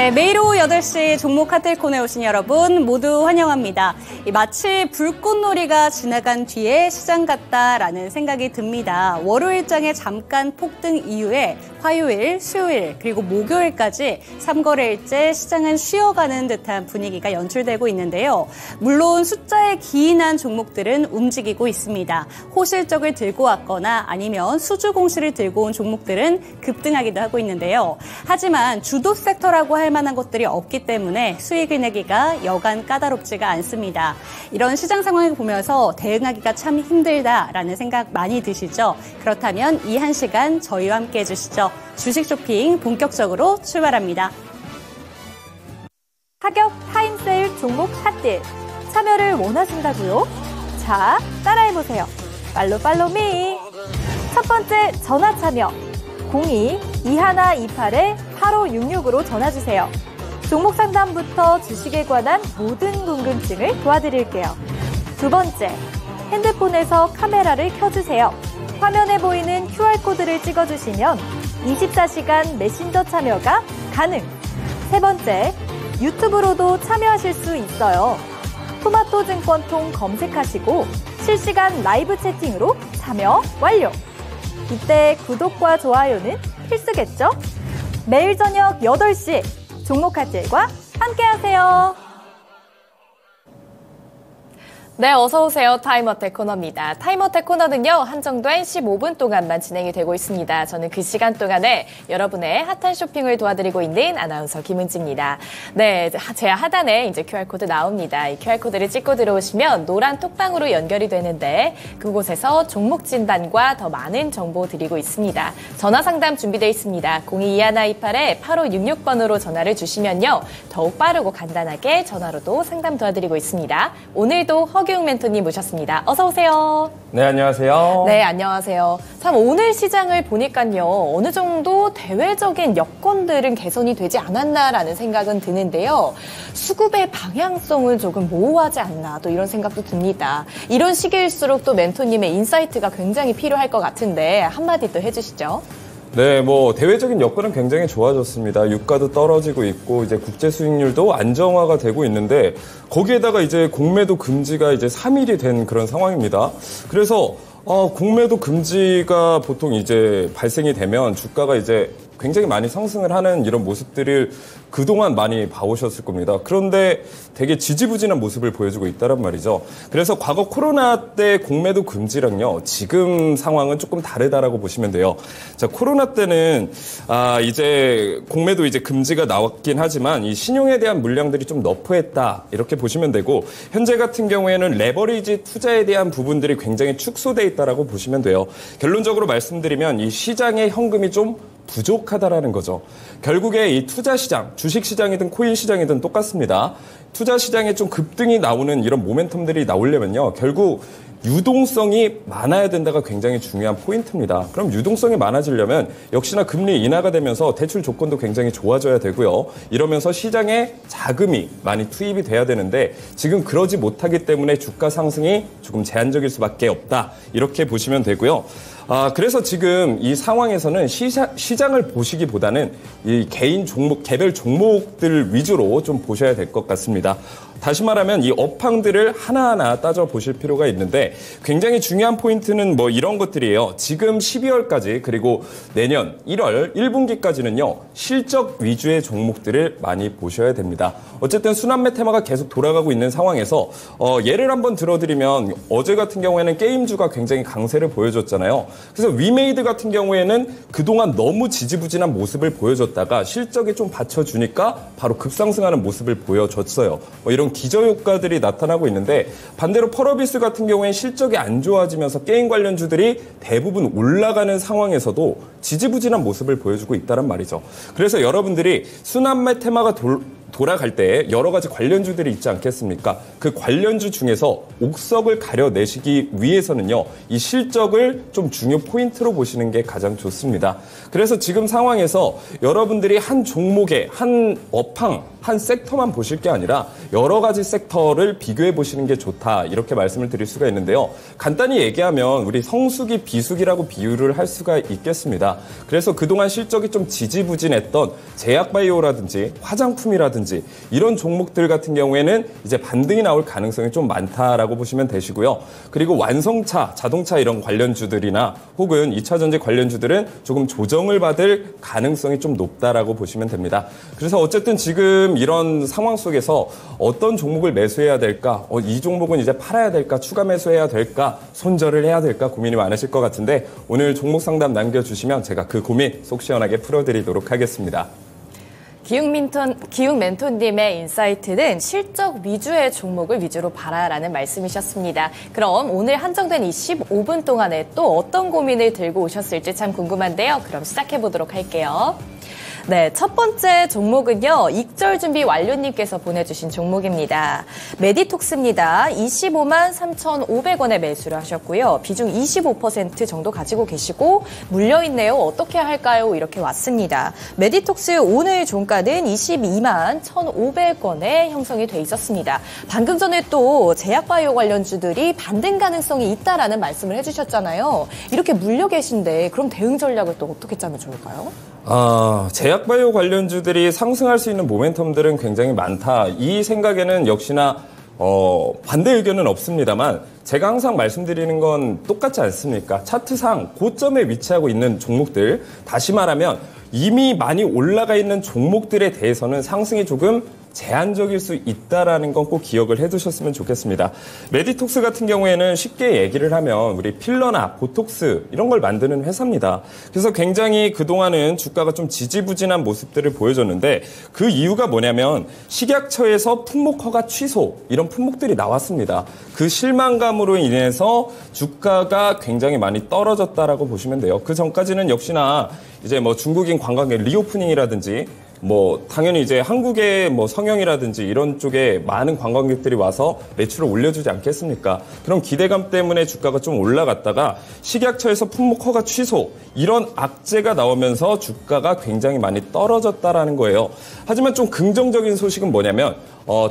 네, 매일 오후 8시 종목 핫딜콘에 오신 여러분 모두 환영합니다. 마치 불꽃놀이가 지나간 뒤에 시장 같다라는 생각이 듭니다. 월요일장에 잠깐 폭등 이후에 화요일, 수요일, 그리고 목요일까지 3거래일째 시장은 쉬어가는 듯한 분위기가 연출되고 있는데요. 물론 숫자에 기인한 종목들은 움직이고 있습니다. 호실적을 들고 왔거나 아니면 수주 공시를 들고 온 종목들은 급등하기도 하고 있는데요. 하지만 주도 섹터라고 할 만한 것들이 없기 때문에 수익을 내기가 여간 까다롭지가 않습니다. 이런 시장 상황을 보면서 대응하기가 참 힘들다라는 생각 많이 드시죠? 그렇다면 이 한 시간 저희와 함께 해주시죠. 주식 쇼핑 본격적으로 출발합니다. 하격 타임세일 종목 핫딜 참여를 원하신다고요? 자, 따라해보세요. 팔로미. 첫 번째 전화 참여 02-2128-8566으로 전화주세요. 종목 상담부터 주식에 관한 모든 궁금증을 도와드릴게요. 두 번째, 핸드폰에서 카메라를 켜주세요. 화면에 보이는 QR코드를 찍어주시면 24시간 메신저 참여가 가능. 세 번째, 유튜브로도 참여하실 수 있어요. 토마토 증권통 검색하시고 실시간 라이브 채팅으로 참여 완료. 이때 구독과 좋아요는 필수겠죠? 매일 저녁 8시 종목 핫딜과 함께하세요. 네, 어서 오세요. 타임어택 코너입니다. 타임어택 코너는요, 한정된 15분 동안만 진행이 되고 있습니다. 저는 그 시간 동안에 여러분의 핫한 쇼핑을 도와드리고 있는 아나운서 김은지입니다. 네, 제 하단에 이제 QR코드 나옵니다. 이 QR코드를 찍고 들어오시면 노란 톡방으로 연결이 되는데 그곳에서 종목 진단과 더 많은 정보 드리고 있습니다. 전화 상담 준비되어 있습니다. 02-2128-8566번으로 전화를 주시면요, 더욱 빠르고 간단하게 전화로도 상담 도와드리고 있습니다. 오늘도 허기웅 멘토님 모셨습니다. 어서 오세요. 네, 안녕하세요. 네, 안녕하세요. 참 오늘 시장을 보니까요, 어느 정도 대외적인 여건들은 개선이 되지 않았나라는 생각은 드는데요. 수급의 방향성은 조금 모호하지 않나, 또 이런 생각도 듭니다. 이런 시기일수록 또 멘토님의 인사이트가 굉장히 필요할 것 같은데 한마디 또 해주시죠. 네, 대외적인 여건은 굉장히 좋아졌습니다. 유가도 떨어지고 있고, 이제 국제 수익률도 안정화가 되고 있는데, 거기에다가 이제 공매도 금지가 이제 3일이 된 그런 상황입니다. 그래서, 공매도 금지가 보통 이제 발생이 되면 주가가 이제 굉장히 많이 상승을 하는 이런 모습들을 그동안 많이 봐오셨을 겁니다. 그런데 되게 지지부진한 모습을 보여주고 있다란 말이죠. 그래서 과거 코로나 때 공매도 금지랑요, 지금 상황은 조금 다르다라고 보시면 돼요. 자, 코로나 때는 이제 공매도 이제 금지가 나왔긴 하지만 이 신용에 대한 물량들이 좀 너프했다, 이렇게 보시면 되고, 현재 같은 경우에는 레버리지 투자에 대한 부분들이 굉장히 축소돼 있다라고 보시면 돼요. 결론적으로 말씀드리면 이 시장의 현금이 좀 부족하다라는 거죠. 결국에 이 투자 시장, 주식 시장이든 코인 시장이든 똑같습니다. 투자 시장에 좀 급등이 나오는 이런 모멘텀들이 나오려면요, 결국 유동성이 많아야 된다가 굉장히 중요한 포인트입니다. 그럼 유동성이 많아지려면 역시나 금리 인하가 되면서 대출 조건도 굉장히 좋아져야 되고요. 이러면서 시장에 자금이 많이 투입이 돼야 되는데 지금 그러지 못하기 때문에 주가 상승이 조금 제한적일 수밖에 없다, 이렇게 보시면 되고요. 그래서 지금 이 상황에서는 시장을 보시기보다는 이 개인 종목, 개별 종목들 위주로 좀 보셔야 될 것 같습니다. 다시 말하면 이 업황들을 하나하나 따져보실 필요가 있는데 굉장히 중요한 포인트는 이런 것들이에요. 지금 12월까지 그리고 내년 1월 1분기까지는요, 실적 위주의 종목들을 많이 보셔야 됩니다. 어쨌든 순환매 테마가 계속 돌아가고 있는 상황에서 예를 한번 들어드리면 어제 같은 경우에는 게임주가 굉장히 강세를 보여줬잖아요. 그래서 위메이드 같은 경우에는 그동안 너무 지지부진한 모습을 보여줬다가 실적이 좀 받쳐주니까 바로 급상승하는 모습을 보여줬어요. 이런 기저효과들이 나타나고 있는데, 반대로 펄어비스 같은 경우에는 실적이 안 좋아지면서 게임 관련주들이 대부분 올라가는 상황에서도 지지부진한 모습을 보여주고 있다는 말이죠. 그래서 여러분들이 순환매 테마가 돌아갈 때 여러 가지 관련주들이 있지 않겠습니까? 그 관련주 중에서 옥석을 가려내시기 위해서는요, 이 실적을 좀 중요 포인트로 보시는 게 가장 좋습니다. 그래서 지금 상황에서 여러분들이 한 종목에, 한 업황, 한 섹터만 보실 게 아니라 여러 가지 섹터를 비교해 보시는 게 좋다, 이렇게 말씀을 드릴 수가 있는데요. 간단히 얘기하면 우리 성수기, 비수기라고 비유를 할 수가 있겠습니다. 그래서 그동안 실적이 좀 지지부진했던 제약바이오라든지 화장품이라든지 이런 종목들 같은 경우에는 이제 반등이 나올 가능성이 좀 많다라고 보시면 되시고요. 그리고 완성차, 자동차 이런 관련주들이나 혹은 2차 전지 관련주들은 조금 조정을 받을 가능성이 좀 높다라고 보시면 됩니다. 그래서 어쨌든 지금 이런 상황 속에서 어떤 종목을 매수해야 될까, 이 종목은 이제 팔아야 될까, 추가 매수해야 될까, 손절을 해야 될까 고민이 많으실 것 같은데 오늘 종목 상담 남겨주시면 제가 그 고민 속 시원하게 풀어드리도록 하겠습니다. 기웅 멘토님의 인사이트는 실적 위주의 종목을 위주로 봐라라는 말씀이셨습니다. 그럼 오늘 한정된 이 15분 동안에 또 어떤 고민을 들고 오셨을지 참 궁금한데요. 그럼 시작해보도록 할게요. 네, 첫 번째 종목은요, 익절준비 완료님께서 보내주신 종목입니다. 메디톡스입니다. 25만 3,500원에 매수를 하셨고요. 비중 25% 정도 가지고 계시고 물려있네요. 어떻게 할까요? 이렇게 왔습니다. 메디톡스 오늘 종가는 22만 1,500원에 형성이 돼 있었습니다. 방금 전에 또 제약바이오 관련주들이 반등 가능성이 있다라는 말씀을 해주셨잖아요. 이렇게 물려 계신데 그럼 대응 전략을 또 어떻게 짜면 좋을까요? 제약바이오 관련주들이 상승할 수 있는 모멘텀들은 굉장히 많다. 이 생각에는 역시나 반대 의견은 없습니다만 제가 항상 말씀드리는 건 똑같지 않습니까? 차트상 고점에 위치하고 있는 종목들, 다시 말하면 이미 많이 올라가 있는 종목들에 대해서는 상승이 조금 제한적일 수 있다라는 건 꼭 기억을 해두셨으면 좋겠습니다. 메디톡스 같은 경우에는 쉽게 얘기를 하면 우리 필러나 보톡스 이런 걸 만드는 회사입니다. 그래서 굉장히 그동안은 주가가 좀 지지부진한 모습들을 보여줬는데 그 이유가 뭐냐면 식약처에서 품목 허가 취소 이런 품목들이 나왔습니다. 그 실망감으로 인해서 주가가 굉장히 많이 떨어졌다라고 보시면 돼요. 그 전까지는 역시나 이제 뭐 중국인 관광객 리오프닝이라든지 당연히 이제 한국의 성형이라든지 이런 쪽에 많은 관광객들이 와서 매출을 올려주지 않겠습니까? 그런 기대감 때문에 주가가 좀 올라갔다가 식약처에서 품목 허가 취소 이런 악재가 나오면서 주가가 굉장히 많이 떨어졌다라는 거예요. 하지만 좀 긍정적인 소식은 뭐냐면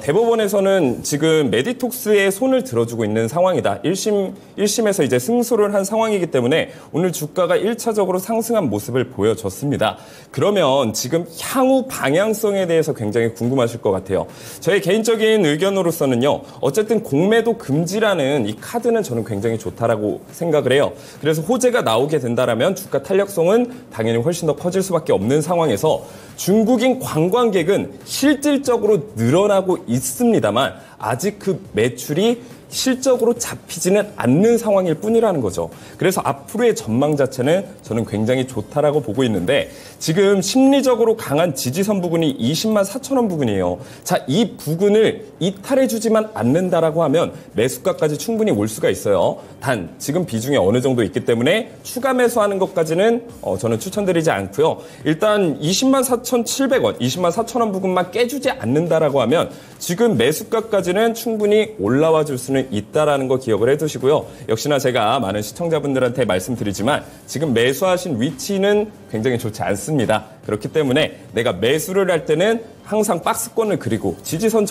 대법원에서는 지금 메디톡스의 손을 들어주고 있는 상황이다. 1심에서 이제 승소를 한 상황이기 때문에 오늘 주가가 1차적으로 상승한 모습을 보여줬습니다. 그러면 지금 향후 방향성에 대해서 굉장히 궁금하실 것 같아요. 저의 개인적인 의견으로서는요. 어쨌든 공매도 금지라는 이 카드는 저는 굉장히 좋다라고 생각을 해요. 그래서 호재가 나오게 된다라면 주가 탄력성은 당연히 훨씬 더 커질 수밖에 없는 상황에서 중국인 관광객은 실질적으로 늘어나고 있습니다만 아직 그 매출이 실적으로 잡히지는 않는 상황일 뿐이라는 거죠. 그래서 앞으로의 전망 자체는 저는 굉장히 좋다라고 보고 있는데 지금 심리적으로 강한 지지선 부근이 20만 4천 원 부근이에요. 자, 이 부근을 이탈해주지만 않는다라고 하면 매수가까지 충분히 올 수가 있어요. 단 지금 비중이 어느 정도 있기 때문에 추가 매수하는 것까지는 저는 추천드리지 않고요. 일단 20만 4,700원, 20만 4천 원 부근만 깨주지 않는다라고 하면 지금 매수가까지는 충분히 올라와 줄 수는 있다라는 거 기억을 해두시고요. 역시나 제가 많은 시청자분들한테 말씀드리지만 지금 매수하신 위치는 굉장히 좋지 않습니다. 그렇기 때문에 내가 매수를 할 때는 항상 박스권을 그리고 지지선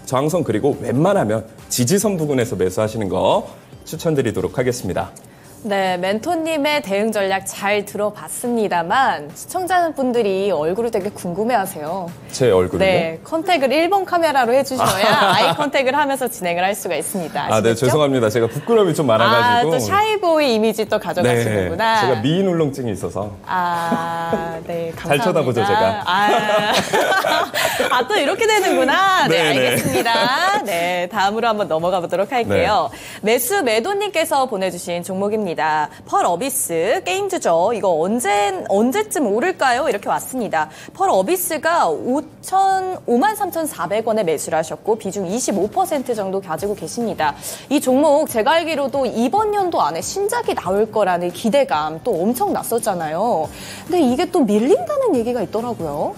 저항선 그리고 웬만하면 지지선 부근에서 매수하시는 거 추천드리도록 하겠습니다. 네, 멘토님의 대응 전략 잘 들어봤습니다만 시청자분들이 얼굴을 되게 궁금해하세요. 제 얼굴을요? 네, 컨택을 1번 카메라로 해주셔야 아이 컨택을 하면서 진행을 할 수가 있습니다. 아시겠죠? 네, 죄송합니다. 제가 부끄러움이 좀 많아가지고. 또 샤이보이 이미지 또 가져가시는구나. 네, 제가 미인 울렁증이 있어서. 네, 감사합니다. 잘 쳐다보죠, 제가. 또 이렇게 되는구나. 네, 네네. 알겠습니다. 네, 다음으로 한번 넘어가 보도록 할게요. 네. 매도님께서 보내주신 종목입니다. 펄 어비스 게임주죠. 이거 언제쯤 오를까요? 이렇게 왔습니다. 펄 어비스가 53,400원에 매수를 하셨고 비중 25% 정도 가지고 계십니다. 이 종목 제가 알기로도 이번 연도 안에 신작이 나올 거라는 기대감 또 엄청 났었잖아요. 근데 이게 또 밀린다는 얘기가 있더라고요.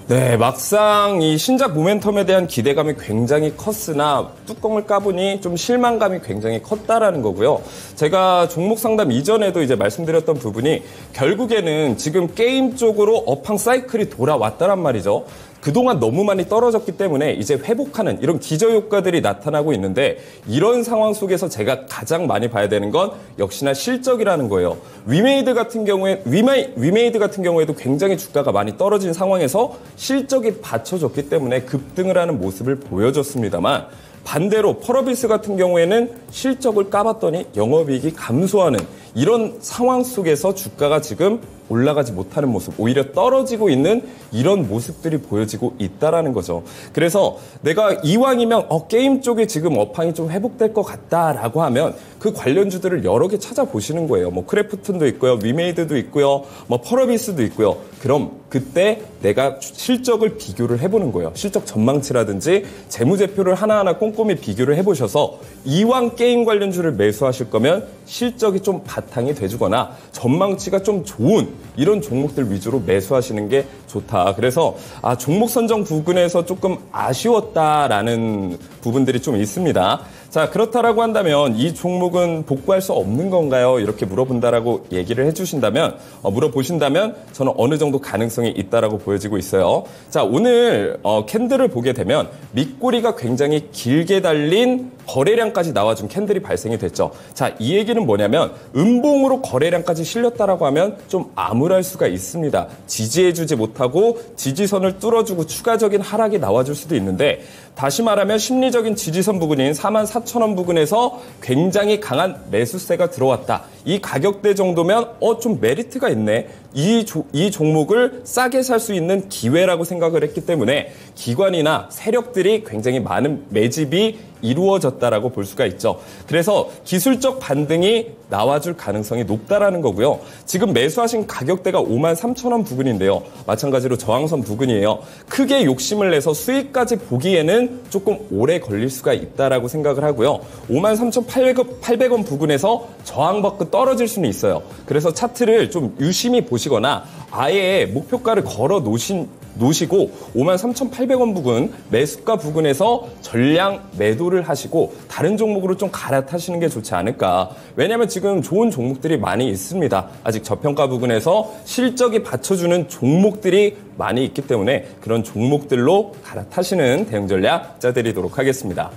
네, 막상 이 신작 모멘텀에 대한 기대감이 굉장히 컸으나 뚜껑을 까보니 좀 실망감이 굉장히 컸다라는 거고요. 제가 종목 상담 이전에도 이제 말씀드렸던 부분이 결국에는 지금 게임 쪽으로 업황 사이클이 돌아왔다란 말이죠. 그동안 너무 많이 떨어졌기 때문에 이제 회복하는 이런 기저효과들이 나타나고 있는데 이런 상황 속에서 제가 가장 많이 봐야 되는 건 역시나 실적이라는 거예요. 위메이드 같은 경우에도 굉장히 주가가 많이 떨어진 상황에서 실적이 받쳐줬기 때문에 급등을 하는 모습을 보여줬습니다만 반대로 펄어비스 같은 경우에는 실적을 까봤더니 영업이익이 감소하는 이런 상황 속에서 주가가 지금 올라가지 못하는 모습, 오히려 떨어지고 있는 이런 모습들이 보여지고 있다라는 거죠. 그래서 내가 이왕이면 게임 쪽에 지금 업황이 좀 회복될 것 같다라고 하면 그 관련주들을 여러 개 찾아보시는 거예요. 뭐 크래프톤도 있고요, 위메이드도 있고요, 뭐 펄어비스도 있고요. 그럼 그때 내가 실적을 비교를 해보는 거예요. 실적 전망치라든지 재무제표를 하나하나 꼼꼼히 비교를 해보셔서 이왕 게임 관련주를 매수하실 거면 실적이 좀 바탕이 돼주거나 전망치가 좀 좋은 이런 종목들 위주로 매수하시는 게 좋다. 그래서 종목 선정 부분에서 조금 아쉬웠다라는 부분들이 좀 있습니다. 자, 그렇다라고 한다면 이 종목은 복구할 수 없는 건가요? 이렇게 물어본다라고 얘기를 해주신다면, 물어보신다면 저는 어느 정도 가능성이 있다라고 보여지고 있어요. 자, 오늘 캔들을 보게 되면 밑꼬리가 굉장히 길게 달린 거래량까지 나와준 캔들이 발생이 됐죠. 자, 이 얘기는 뭐냐면 음봉으로 거래량까지 실렸다라고 하면 좀 암울할 수가 있습니다. 지지해주지 못하고 지지선을 뚫어주고 추가적인 하락이 나와줄 수도 있는데 다시 말하면 심리적인 지지선 부근인 44,000원 부근에서 굉장히 강한 매수세가 들어왔다. 이 가격대 정도면 좀 메리트가 있네. 이 종목을 싸게 살 수 있는 기회라고 생각을 했기 때문에 기관이나 세력들이 굉장히 많은 매집이 이루어졌다라고 볼 수가 있죠. 그래서 기술적 반등이 나와줄 가능성이 높다라는 거고요. 지금 매수하신 가격대가 53,000원 부근인데요. 마찬가지로 저항선 부근이에요. 크게 욕심을 내서 수익까지 보기에는 조금 오래 걸릴 수가 있다라고 생각을 하고요. 53,800원 부근에서 저항받고 떨어질 수는 있어요. 그래서 차트를 좀 유심히 보시거나 아예 목표가를 걸어 놓으시고 53,800원 부근 매수가 부근에서 전량 매도를 하시고 다른 종목으로 좀 갈아타시는 게 좋지 않을까. 왜냐하면 지금 좋은 종목들이 많이 있습니다. 아직 저평가 부근에서 실적이 받쳐주는 종목들이 많이 있기 때문에 그런 종목들로 갈아타시는 대응 전략 짜드리도록 하겠습니다.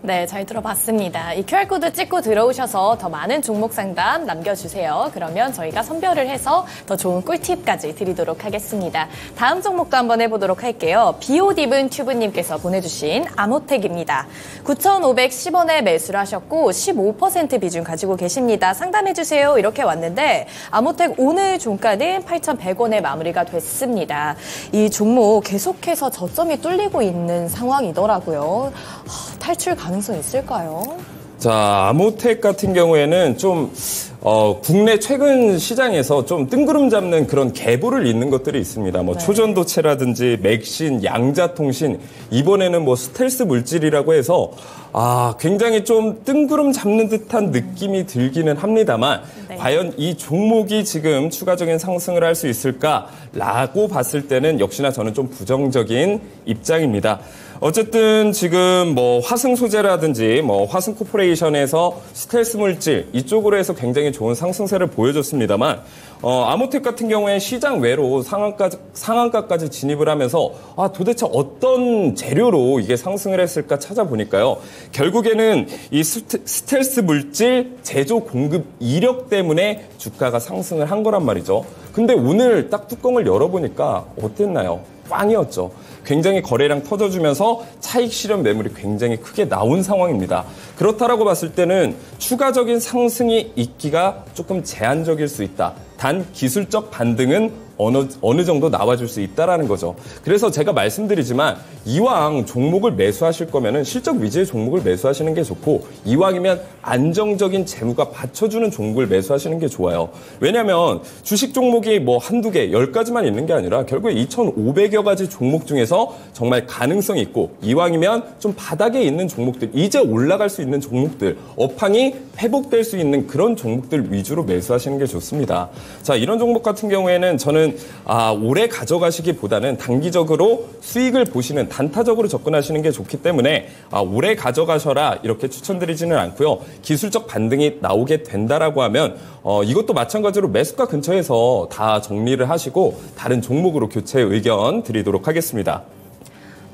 네, 잘 들어봤습니다. 이 QR코드 찍고 들어오셔서 더 많은 종목 상담 남겨주세요. 그러면 저희가 선별을 해서 더 좋은 꿀팁까지 드리도록 하겠습니다. 다음 종목도 한번 해보도록 할게요. 비오딥은 튜브님께서 보내주신 아모텍입니다. 9,510원에 매수를 하셨고 15% 비중 가지고 계십니다. 상담해주세요. 이렇게 왔는데 아모텍 오늘 종가는 8,100원에 마무리가 됐습니다. 이 종목 계속해서 저점이 뚫리고 있는 상황이더라고요. 탈출 가능성 있을까요? 자, 아모텍 같은 경우에는 좀 국내 최근 시장에서 좀 뜬구름 잡는 그런 계보를 잇는 것들이 있습니다. 뭐 초전도체라든지 맥신, 양자통신, 이번에는 뭐 스텔스 물질이라고 해서 굉장히 좀 뜬구름 잡는 듯한 느낌이 들기는 합니다만 과연 이 종목이 지금 추가적인 상승을 할 수 있을까라고 봤을 때는 역시나 저는 좀 부정적인 입장입니다. 어쨌든 지금 뭐 화승 소재라든지 뭐 화승 코퍼레이션에서 스텔스 물질 이쪽으로 해서 굉장히 좋은 상승세를 보여줬습니다만 아모텍 같은 경우에 시장 외로 상한가까지 진입을 하면서 도대체 어떤 재료로 이게 상승을 했을까 찾아보니까요. 결국에는 이 스텔스 물질 제조 공급 이력 때문에 주가가 상승을 한 거란 말이죠. 근데 오늘 딱 뚜껑을 열어보니까 어땠나요? 꽝이었죠. 굉장히 거래량 터져주면서 차익 실현 매물이 굉장히 크게 나온 상황입니다. 그렇다라고 봤을 때는 추가적인 상승이 있기가 조금 제한적일 수 있다. 단 기술적 반등은 어느 정도 나와줄 수 있다라는 거죠. 그래서 제가 말씀드리지만 이왕 종목을 매수하실 거면은 실적 위주의 종목을 매수하시는 게 좋고 이왕이면 안정적인 재무가 받쳐주는 종목을 매수하시는 게 좋아요. 왜냐하면 주식 종목이 뭐 한두 개, 10가지만 있는 게 아니라 결국에 2,500여 가지 종목 중에서 정말 가능성이 있고 이왕이면 좀 바닥에 있는 종목들, 이제 올라갈 수 있는 종목들, 업황이 회복될 수 있는 그런 종목들 위주로 매수하시는 게 좋습니다. 자, 이런 종목 같은 경우에는 저는 오래 가져가시기보다는 단기적으로 수익을 보시는 단타적으로 접근하시는 게 좋기 때문에 오래 가져가셔라 이렇게 추천드리지는 않고요. 기술적 반등이 나오게 된다라고 하면 이것도 마찬가지로 매수가 근처에서 다 정리를 하시고 다른 종목으로 교체 의견 드리도록 하겠습니다.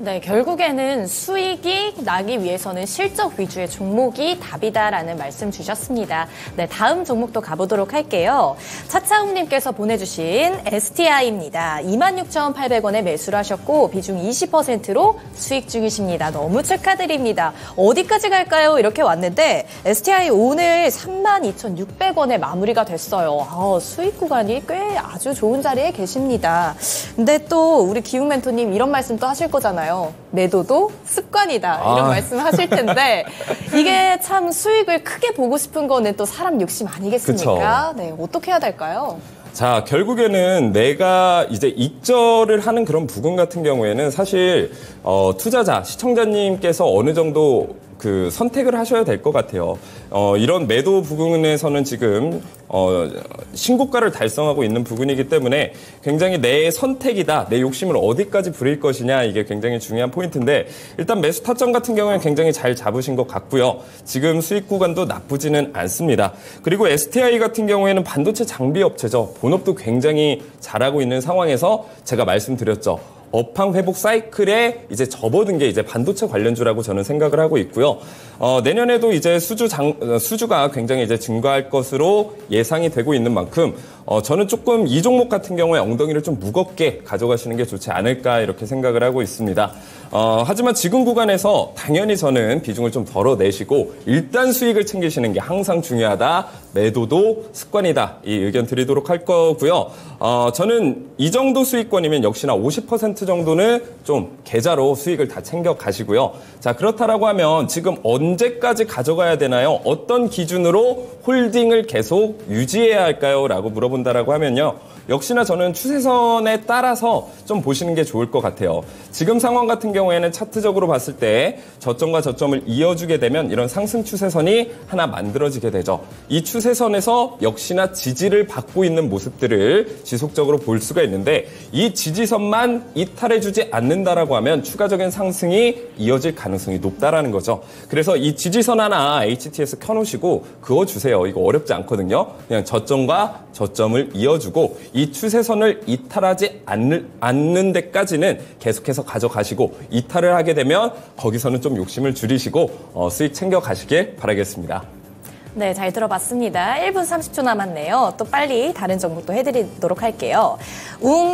네, 결국에는 수익이 나기 위해서는 실적 위주의 종목이 답이다라는 말씀 주셨습니다. 네, 다음 종목도 가보도록 할게요. 차차웅님께서 보내주신 STI입니다. 26,800원에 매수를 하셨고 비중 20%로 수익 중이십니다. 너무 축하드립니다. 어디까지 갈까요? 이렇게 왔는데 STI 오늘 32,600원에 마무리가 됐어요. 수익 구간이 꽤 아주 좋은 자리에 계십니다. 근데 또 우리 기웅 멘토님 이런 말씀 또 하실 거잖아요. 매도도 습관이다 이런 말씀 하실 텐데 이게 참 수익을 크게 보고 싶은 거는 또 사람 욕심 아니겠습니까? 네, 어떻게 해야 될까요? 자, 결국에는 내가 이제 익절을 하는 그런 부분 같은 경우에는 사실 투자자, 시청자님께서 어느 정도 그 선택을 하셔야 될 것 같아요. 이런 매도 부분에서는 지금 신고가를 달성하고 있는 부분이기 때문에 굉장히 내 선택이다, 내 욕심을 어디까지 부릴 것이냐 이게 굉장히 중요한 포인트인데 일단 매수 타점 같은 경우는 굉장히 잘 잡으신 것 같고요. 지금 수익 구간도 나쁘지는 않습니다. 그리고 STI 같은 경우에는 반도체 장비 업체죠. 본업도 굉장히 잘하고 있는 상황에서 제가 말씀드렸죠. 업황 회복 사이클에 이제 접어든 게 이제 반도체 관련주라고 저는 생각을 하고 있고요. 내년에도 이제 수주가 굉장히 이제 증가할 것으로 예상이 되고 있는 만큼 저는 조금 이 종목 같은 경우에 엉덩이를 좀 무겁게 가져가시는 게 좋지 않을까 이렇게 생각을 하고 있습니다. 하지만 지금 구간에서 당연히 저는 비중을 좀 덜어내시고 일단 수익을 챙기시는 게 항상 중요하다. 매도도 습관이다. 이 의견 드리도록 할 거고요. 저는 이 정도 수익권이면 역시나 50% 정도는 좀 계좌로 수익을 다 챙겨 가시고요. 자, 그렇다라고 하면 지금 언제까지 가져가야 되나요? 어떤 기준으로 홀딩을 계속 유지해야 할까요? 라고 물어본다라고 하면요. 역시나 저는 추세선에 따라서 좀 보시는 게 좋을 것 같아요. 지금 상황 같은 경우에는 차트적으로 봤을 때 저점과 저점을 이어주게 되면 이런 상승 추세선이 하나 만들어지게 되죠. 이 추세선에서 역시나 지지를 받고 있는 모습들을 지속적으로 볼 수가 있는데 이 지지선만 이탈해주지 않는다라고 하면 추가적인 상승이 이어질 가능성이 높다라는 거죠. 그래서 이 지지선 하나 HTS 켜놓으시고 그어주세요. 이거 어렵지 않거든요. 그냥 저점과 저점을 이어주고 이 추세선을 이탈하지 않는 데까지는 계속해서 가져가시고 이탈을 하게 되면 거기서는 좀 욕심을 줄이시고 수익 챙겨가시길 바라겠습니다. 네, 잘 들어봤습니다. 1분 30초 남았네요. 또 빨리 다른 종목도 해드리도록 할게요.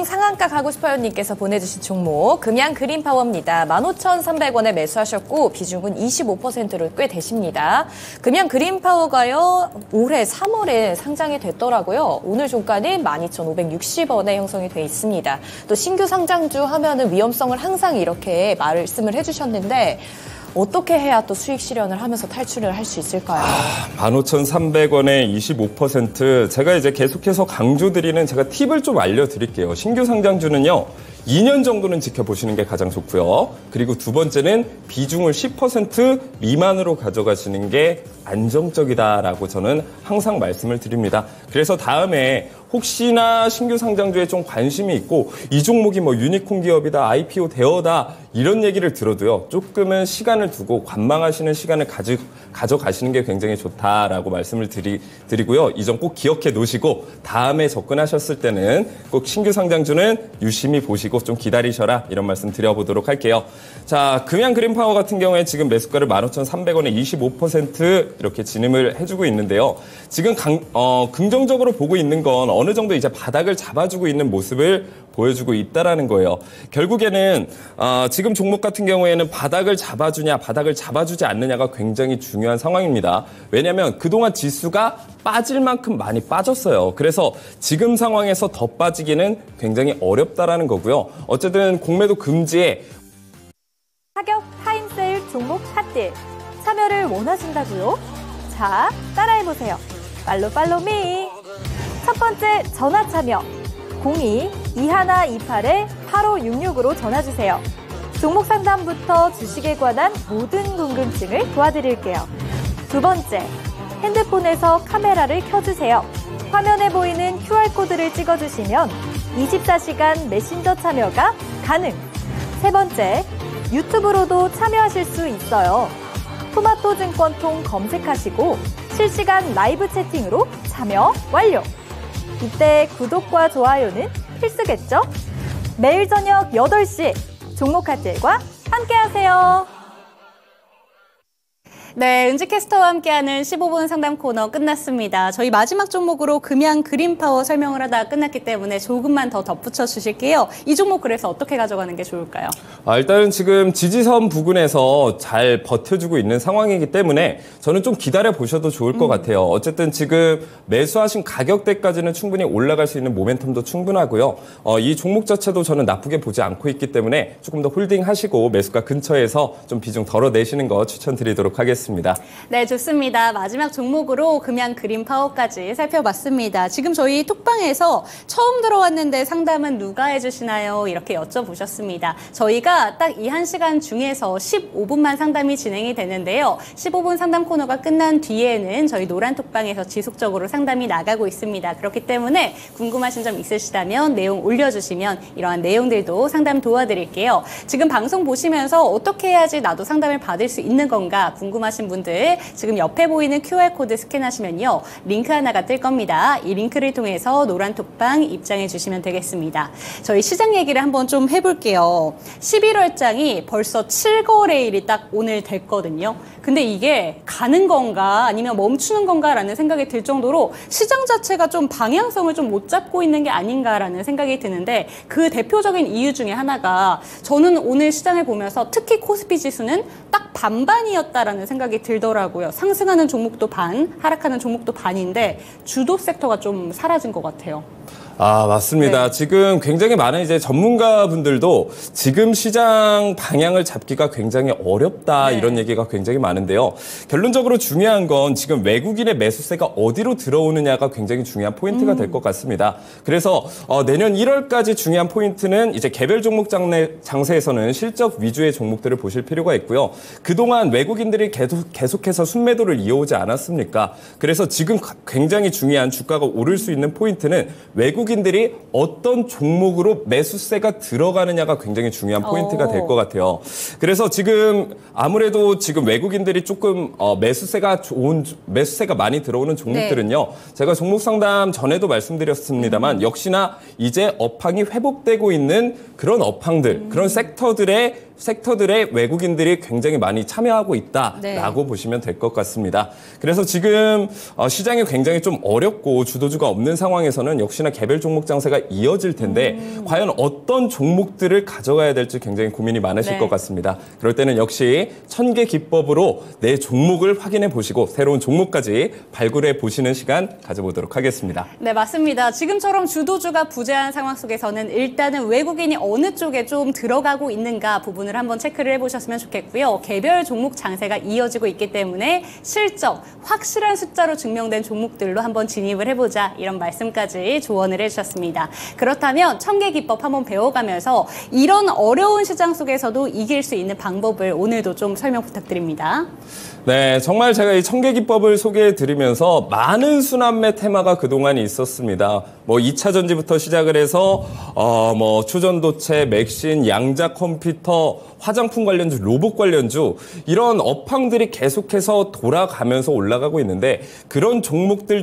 상한가 가고 싶어요 님께서 보내주신 종목 금양 그린파워입니다. 15,300원에 매수하셨고 비중은 25%로 꽤 되십니다. 금양 그린파워가요 올해 3월에 상장이 됐더라고요. 오늘 종가는 12,560원에 형성이 돼 있습니다. 또 신규 상장주 하면은 위험성을 항상 이렇게 말씀을 해주셨는데 어떻게 해야 또 수익 실현을 하면서 탈출을 할 수 있을까요? 15,300원에 25%. 제가 이제 계속해서 강조드리는 제가 팁을 좀 알려드릴게요. 신규 상장주는요. 2년 정도는 지켜보시는 게 가장 좋고요. 그리고 두 번째는 비중을 10% 미만으로 가져가시는 게 안정적이다라고 저는 항상 말씀을 드립니다. 그래서 다음에 혹시나 신규 상장주에 좀 관심이 있고 이 종목이 뭐 유니콘 기업이다, IPO 대어다 이런 얘기를 들어도요. 조금은 시간을 두고 관망하시는 시간을 가져가시는 게 굉장히 좋다라고 말씀을 드리고요. 이 점 꼭 기억해 놓으시고 다음에 접근하셨을 때는 꼭 신규 상장주는 유심히 보시고 좀 기다리셔라 이런 말씀 드려보도록 할게요. 자, 금양 그린파워 같은 경우에 지금 매수가를 15,300원에 25% 이렇게 진입을 해주고 있는데요. 지금 긍정적으로 보고 있는 건 어느 정도 이제 바닥을 잡아주고 있는 모습을 보여주고 있다라는 거예요. 결국에는 지금 종목 같은 경우에는 바닥을 잡아주냐, 바닥을 잡아주지 않느냐가 굉장히 중요한 상황입니다. 왜냐하면 그동안 지수가 빠질 만큼 많이 빠졌어요. 그래서 지금 상황에서 더 빠지기는 굉장히 어렵다라는 거고요. 어쨌든 공매도 금지에 가격 타임세일 종목 핫딜 참여를 원하신다고요? 자, 따라해보세요. 팔로미. 첫 번째 전화 참여 02-2128-8566으로 전화주세요. 종목 상담부터 주식에 관한 모든 궁금증을 도와드릴게요. 두 번째, 핸드폰에서 카메라를 켜주세요. 화면에 보이는 QR코드를 찍어주시면 24시간 메신저 참여가 가능. 세 번째, 유튜브로도 참여하실 수 있어요. 토마토 증권통 검색하시고 실시간 라이브 채팅으로 참여 완료. 이때 구독과 좋아요는 필수겠죠? 매일 저녁 8시 종목카텔과 함께하세요. 네, 은지캐스터와 함께하는 15분 상담 코너 끝났습니다. 저희 마지막 종목으로 금양 그린파워 설명을 하다가 끝났기 때문에 조금만 더 덧붙여 주실게요. 이 종목 그래서 어떻게 가져가는 게 좋을까요? 일단은 지금 지지선 부근에서 잘 버텨주고 있는 상황이기 때문에 저는 좀 기다려 보셔도 좋을 것 같아요. 어쨌든 지금 매수하신 가격대까지는 충분히 올라갈 수 있는 모멘텀도 충분하고요. 이 종목 자체도 저는 나쁘게 보지 않고 있기 때문에 조금 더 홀딩하시고 매수가 근처에서 좀 비중 덜어내시는 거 추천드리도록 하겠습니다. 네, 좋습니다. 마지막 종목으로 금양 그린파워까지 살펴봤습니다. 지금 저희 톡방에서 처음 들어왔는데 상담은 누가 해주시나요? 이렇게 여쭤보셨습니다. 저희가 딱 이 1시간 중에서 15분만 상담이 진행이 되는데요. 15분 상담 코너가 끝난 뒤에는 저희 노란 톡방에서 지속적으로 상담이 나가고 있습니다. 그렇기 때문에 궁금하신 점 있으시다면 내용 올려주시면 이러한 내용들도 상담 도와드릴게요. 지금 방송 보시면서 어떻게 해야지 나도 상담을 받을 수 있는 건가 궁금하신 분들 지금 옆에 보이는 QR코드 스캔하시면요. 링크 하나가 뜰 겁니다. 이 링크를 통해서 노란 톡방 입장해 주시면 되겠습니다. 저희 시장 얘기를 한번 좀 해볼게요. 11월장이 벌써 7거래일이 딱 오늘 됐거든요. 근데 이게 가는 건가 아니면 멈추는 건가라는 생각이 들 정도로 시장 자체가 좀 방향성을 좀 못 잡고 있는 게 아닌가라는 생각이 드는데 그 대표적인 이유 중에 하나가 저는 오늘 시장을 보면서 특히 코스피 지수는 딱 반반이었다라는 생각이 들더라고요. 상승하는 종목도 반, 하락하는 종목도 반인데 주도 섹터가 좀 사라진 것 같아요. 맞습니다. 네. 지금 굉장히 많은 이제 전문가분들도 지금 시장 방향을 잡기가 굉장히 어렵다 네. 이런 얘기가 굉장히 많은데요. 결론적으로 중요한 건 지금 외국인의 매수세가 어디로 들어오느냐가 굉장히 중요한 포인트가 될 것 같습니다. 그래서 내년 1월까지 중요한 포인트는 이제 개별 종목 장세에서는 실적 위주의 종목들을 보실 필요가 있고요. 그동안 외국인들이 계속해서 순매도를 이어오지 않았습니까? 그래서 지금 굉장히 중요한 주가가 오를 수 있는 포인트는 외국인들이 어떤 종목으로 매수세가 들어가느냐가 굉장히 중요한 포인트가 될 것 같아요. 그래서 지금 아무래도 지금 외국인들이 조금 매수세가 많이 들어오는 종목들은요. 제가 종목 상담 전에도 말씀드렸습니다만 역시나 이제 업황이 회복되고 있는 그런 업황들, 그런 섹터들의 외국인들이 굉장히 많이 참여하고 있다라고 네. 보시면 될 것 같습니다. 그래서 지금 시장이 굉장히 좀 어렵고 주도주가 없는 상황에서는 역시나 개별 종목 장세가 이어질 텐데 과연 어떤 종목들을 가져가야 될지 굉장히 고민이 많으실 네. 것 같습니다. 그럴 때는 역시 1000개 기법으로 내 종목을 확인해 보시고 새로운 종목까지 발굴해 보시는 시간 가져보도록 하겠습니다. 네, 맞습니다. 지금처럼 주도주가 부재한 상황 속에서는 일단은 외국인이 어느 쪽에 좀 들어가고 있는가 부분을 한번 체크를 해보셨으면 좋겠고요. 개별 종목 장세가 이어지고 있기 때문에 실적, 확실한 숫자로 증명된 종목들로 한번 진입을 해보자 이런 말씀까지 조언을 해주셨습니다. 그렇다면 1000개 기법 한번 배워가면서 이런 어려운 시장 속에서도 이길 수 있는 방법을 오늘도 좀 설명 부탁드립니다. 네, 정말 제가 이 1000개 기법을 소개해드리면서 많은 순환매 테마가 그동안 있었습니다. 2차 전지부터 시작을 해서 추전도체, 맥신, 양자 컴퓨터, 화장품 관련주, 로봇 관련주 이런 업황들이 계속해서 돌아가면서 올라가고 있는데 그런 업황들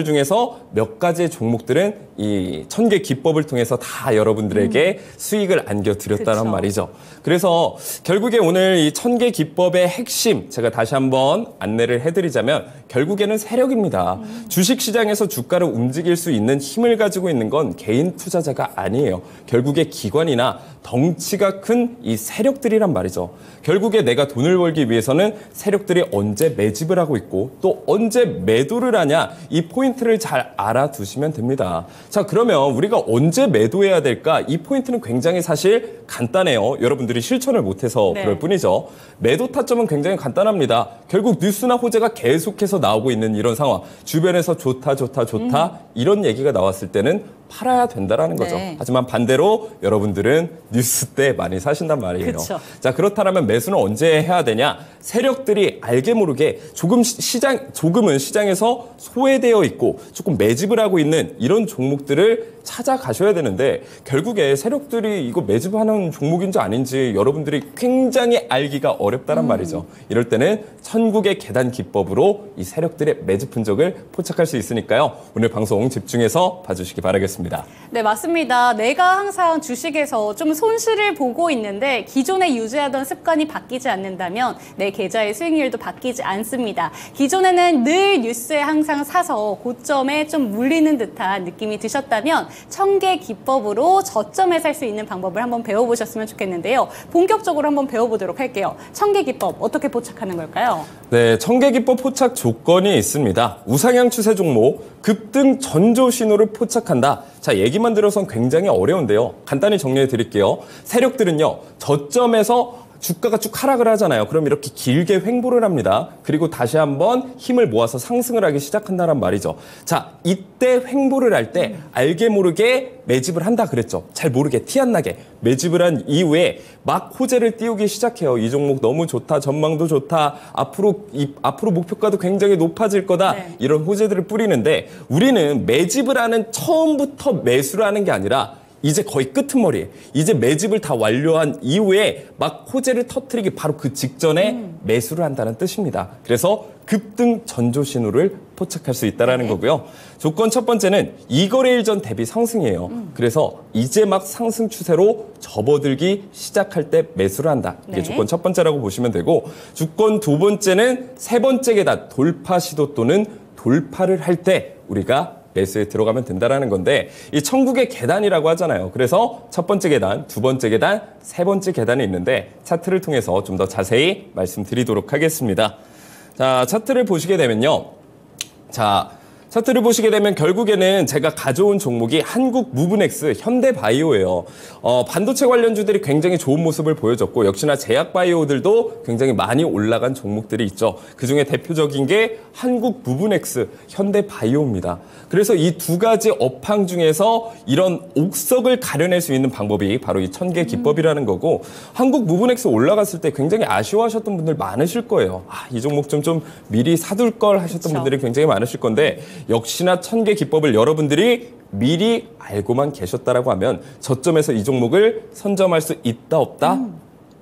중에서 몇 가지의 종목들은 이 1000개 기법을 통해서 다 여러분들에게 수익을 안겨드렸다는 그쵸. 말이죠. 그래서 결국에 오늘 이 1000개 기법의 핵심 제가 다시 한번 안내를 해드리자면 결국에는 세력입니다. 주식시장에서 주가를 움직일 수 있는 힘을 가지고 있는 건 개인 투자자가 아니에요. 결국에 기관이나 덩치가 큰 이 세력들이란 말이죠. 결국에 내가 돈을 벌기 위해서는 세력들이 언제 매집을 하고 있고 또 언제 매도를 하냐 이 포인트를 잘 알아두시면 됩니다. 자, 그러면 우리가 언제 매도해야 될까? 이 포인트는 굉장히 사실 간단해요. 여러분들이 실천을 못해서 네. 그럴 뿐이죠. 매도 타점은 굉장히 간단합니다. 결국 뉴스나 호재가 계속해서 나오고 있는 이런 상황. 주변에서 좋다 이런 얘기가 나왔을 때는 팔아야 된다라는 거죠. 네. 하지만 반대로 여러분들은 뉴스 때 많이 사신단 말이에요. 그쵸. 자, 그렇다면 매수는 언제 해야 되냐? 세력들이 알게 모르게 조금은 시장에서 소외되어 있고 조금 매집을 하고 있는 이런 종목들을 찾아가셔야 되는데 결국에 세력들이 이거 매집하는 종목인지 아닌지 여러분들이 굉장히 알기가 어렵다란 말이죠. 이럴 때는 천국의 계단 기법으로 이 세력들의 매집 흔적을 포착할 수 있으니까요. 오늘 방송 집중해서 봐주시기 바라겠습니다. 네, 맞습니다. 내가 항상 주식에서 좀 손실을 보고 있는데 기존에 유지하던 습관이 바뀌지 않는다면 내 계좌의 수익률도 바뀌지 않습니다. 기존에는 늘 뉴스에 항상 사서 고점에 좀 물리는 듯한 느낌이 드셨다면 천개 기법으로 저점에 살 수 있는 방법을 한번 배워보셨으면 좋겠는데요. 본격적으로 한번 배워보도록 할게요. 천개 기법 어떻게 포착하는 걸까요? 네, 천개 기법 포착 조건이 있습니다. 우상향 추세 종목, 급등 전조 신호를 포착한다. 자, 얘기만 들어선 굉장히 어려운데요. 간단히 정리해 드릴게요. 세력들은요, 저점에서 주가가 쭉 하락을 하잖아요. 그럼 이렇게 길게 횡보를 합니다. 그리고 다시 한번 힘을 모아서 상승을 하기 시작한다는 말이죠. 자, 이때 횡보를 할 때 알게 모르게 매집을 한다 그랬죠. 잘 모르게 티 안 나게 매집을 한 이후에 막 호재를 띄우기 시작해요. 이 종목 너무 좋다. 전망도 좋다. 앞으로 목표가도 굉장히 높아질 거다. 네. 이런 호재들을 뿌리는데 우리는 매집을 하는 처음부터 매수를 하는 게 아니라 이제 거의 끄트머리에 이제 매집을 다 완료한 이후에 막 호재를 터뜨리기 바로 그 직전에 매수를 한다는 뜻입니다. 그래서 급등 전조 신호를 포착할 수 있다는 거고요. 조건 첫 번째는 이거래일 전 대비 상승이에요. 그래서 이제 막 상승 추세로 접어들기 시작할 때 매수를 한다. 이게 네. 조건 첫 번째라고 보시면 되고 조건 두 번째는 세 번째 계단 돌파 시도 또는 돌파를 할 때 우리가 매수에 들어가면 된다라는 건데 이 천국의 계단이라고 하잖아요. 그래서 첫 번째 계단, 두 번째 계단, 세 번째 계단이 있는데 차트를 통해서 좀 더 자세히 말씀드리도록 하겠습니다. 자, 차트를 보시게 되면요. 자, 차트를 보시게 되면 결국에는 제가 가져온 종목이 한국 무브넥스, 현대바이오예요. 반도체 관련주들이 굉장히 좋은 모습을 보여줬고 역시나 제약바이오들도 굉장히 많이 올라간 종목들이 있죠. 그중에 대표적인 게 한국 무브넥스, 현대바이오입니다. 그래서 이 두 가지 업황 중에서 이런 옥석을 가려낼 수 있는 방법이 바로 이 천개 기법이라는 거고 한국 무브넥스 올라갔을 때 굉장히 아쉬워하셨던 분들 많으실 거예요. 이 종목 좀 미리 사둘 걸 하셨던 분들이 굉장히 많으실 건데 역시나 천개 기법을 여러분들이 미리 알고만 계셨다라고 하면 저점에서 이 종목을 선점할 수 있다 없다?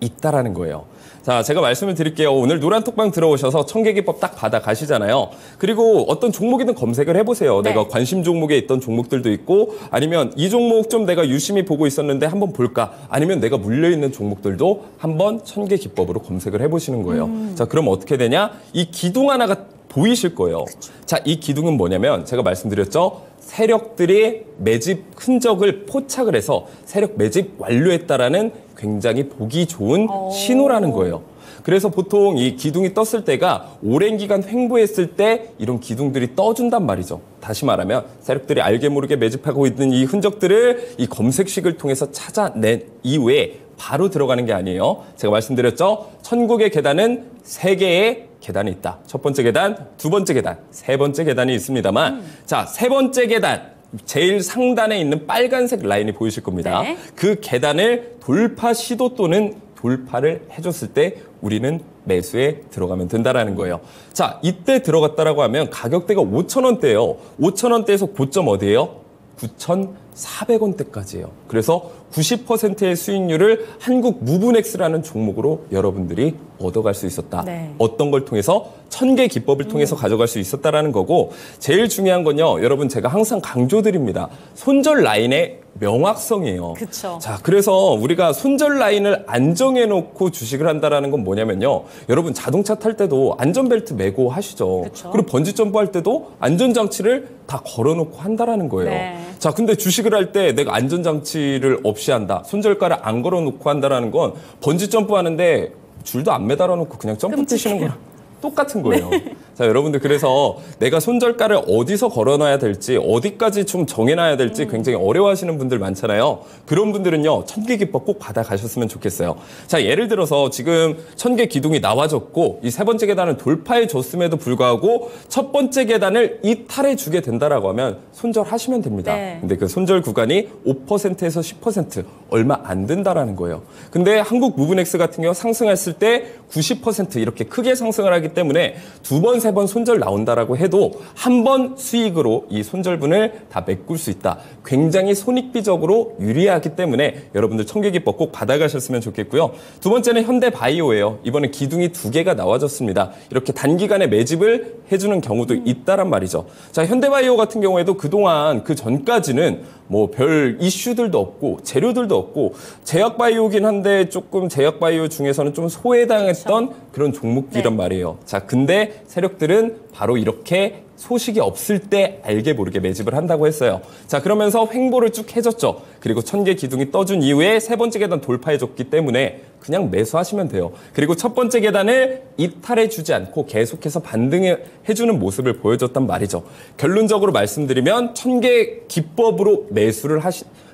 있다라는 거예요. 자, 제가 말씀을 드릴게요. 오늘 노란톡방 들어오셔서 천개 기법 딱 받아 가시잖아요. 그리고 어떤 종목이든 검색을 해보세요. 네. 내가 관심 종목에 있던 종목들도 있고 아니면 이 종목 좀 내가 유심히 보고 있었는데 한번 볼까? 아니면 내가 물려있는 종목들도 한번 천개 기법으로 검색을 해보시는 거예요. 자, 그럼 어떻게 되냐? 이 기둥 하나가 보이실 거예요. 그쵸. 자, 이 기둥은 뭐냐면 제가 말씀드렸죠. 세력들이 매집 흔적을 포착을 해서 세력 매집 완료했다라는 굉장히 보기 좋은 신호라는 거예요. 그래서 보통 이 기둥이 떴을 때가 오랜 기간 횡보했을 때 이런 기둥들이 떠준단 말이죠. 다시 말하면 세력들이 알게 모르게 매집하고 있는 이 흔적들을 이 검색식을 통해서 찾아낸 이후에 바로 들어가는 게 아니에요. 제가 말씀드렸죠. 천국의 계단은 3개의 계단이 있다. 첫 번째 계단, 두 번째 계단, 세 번째 계단이 있습니다만 자, 세 번째 계단 제일 상단에 있는 빨간색 라인이 보이실 겁니다. 네. 그 계단을 돌파 시도 또는 돌파를 해줬을 때 우리는 매수에 들어가면 된다라는 거예요. 자, 이때 들어갔다라고 하면 가격대가 5,000원대예요. 5,000원대에서 고점 어디예요? 9,400원대까지예요. 그래서 90%의 수익률을 한국 무브넥스라는 종목으로 여러분들이 얻어갈 수 있었다. 네. 어떤 걸 통해서? 천개 기법을 통해서 가져갈 수 있었다라는 거고 제일 중요한 건요. 여러분 제가 항상 강조드립니다. 손절 라인의 명확성이에요. 그쵸. 자, 그래서 우리가 손절 라인을 안정해놓고 주식을 한다라는 건 뭐냐면요. 여러분 자동차 탈 때도 안전벨트 매고 하시죠. 그쵸. 그리고 번지 점프할 때도 안전장치를 다 걸어놓고 한다라는 거예요. 네. 자, 근데 주식을 할 때 내가 안전장치를 없이 한다. 손절가를 안 걸어놓고 한다라는 건 번지 점프 하는데 줄도 안 매달아 놓고 그냥 점프 뛰시는 거랑 똑같은 거예요. 자, 여러분들 그래서 내가 손절가를 어디서 걸어놔야 될지 어디까지 좀 정해놔야 될지 굉장히 어려워하시는 분들 많잖아요. 그런 분들은요. 천개 기법 꼭 받아가셨으면 좋겠어요. 자, 예를 들어서 지금 천개 기둥이 나와줬고 이 세 번째 계단을 돌파해줬음에도 불구하고 첫 번째 계단을 이탈해주게 된다라고 하면 손절하시면 됩니다. 네. 근데 그 손절 구간이 5%에서 10% 얼마 안 된다라는 거예요. 근데 한국 무브넥스 같은 경우 상승했을 때 90% 이렇게 크게 상승을 하기 때문에 두 번, 세 번 손절 나온다라고 해도 한 번 수익으로 이 손절분을 다 메꿀 수 있다. 굉장히 손익비적으로 유리하기 때문에 여러분들 천개 기법 꼭 받아가셨으면 좋겠고요. 두 번째는 현대바이오예요. 이번에 기둥이 2개가 나와졌습니다. 이렇게 단기간에 매집을 해주는 경우도 있다란 말이죠. 자, 현대바이오 같은 경우에도 그동안 그 전까지는 뭐 별 이슈들도 없고 재료들도 없고 제약바이오긴 한데 조금 제약바이오 중에서는 좀 소외당했던 그런 종목이란 말이에요. 자, 근데 세력들은 바로 이렇게 소식이 없을 때 알게 모르게 매집을 한다고 했어요. 자, 그러면서 횡보를 쭉 해줬죠. 그리고 천개 기둥이 떠준 이후에 세 번째 계단 돌파해줬기 때문에 그냥 매수하시면 돼요. 그리고 첫 번째 계단을 이탈해주지 않고 계속해서 반등해주는 모습을 보여줬단 말이죠. 결론적으로 말씀드리면 천개 기법으로 매수를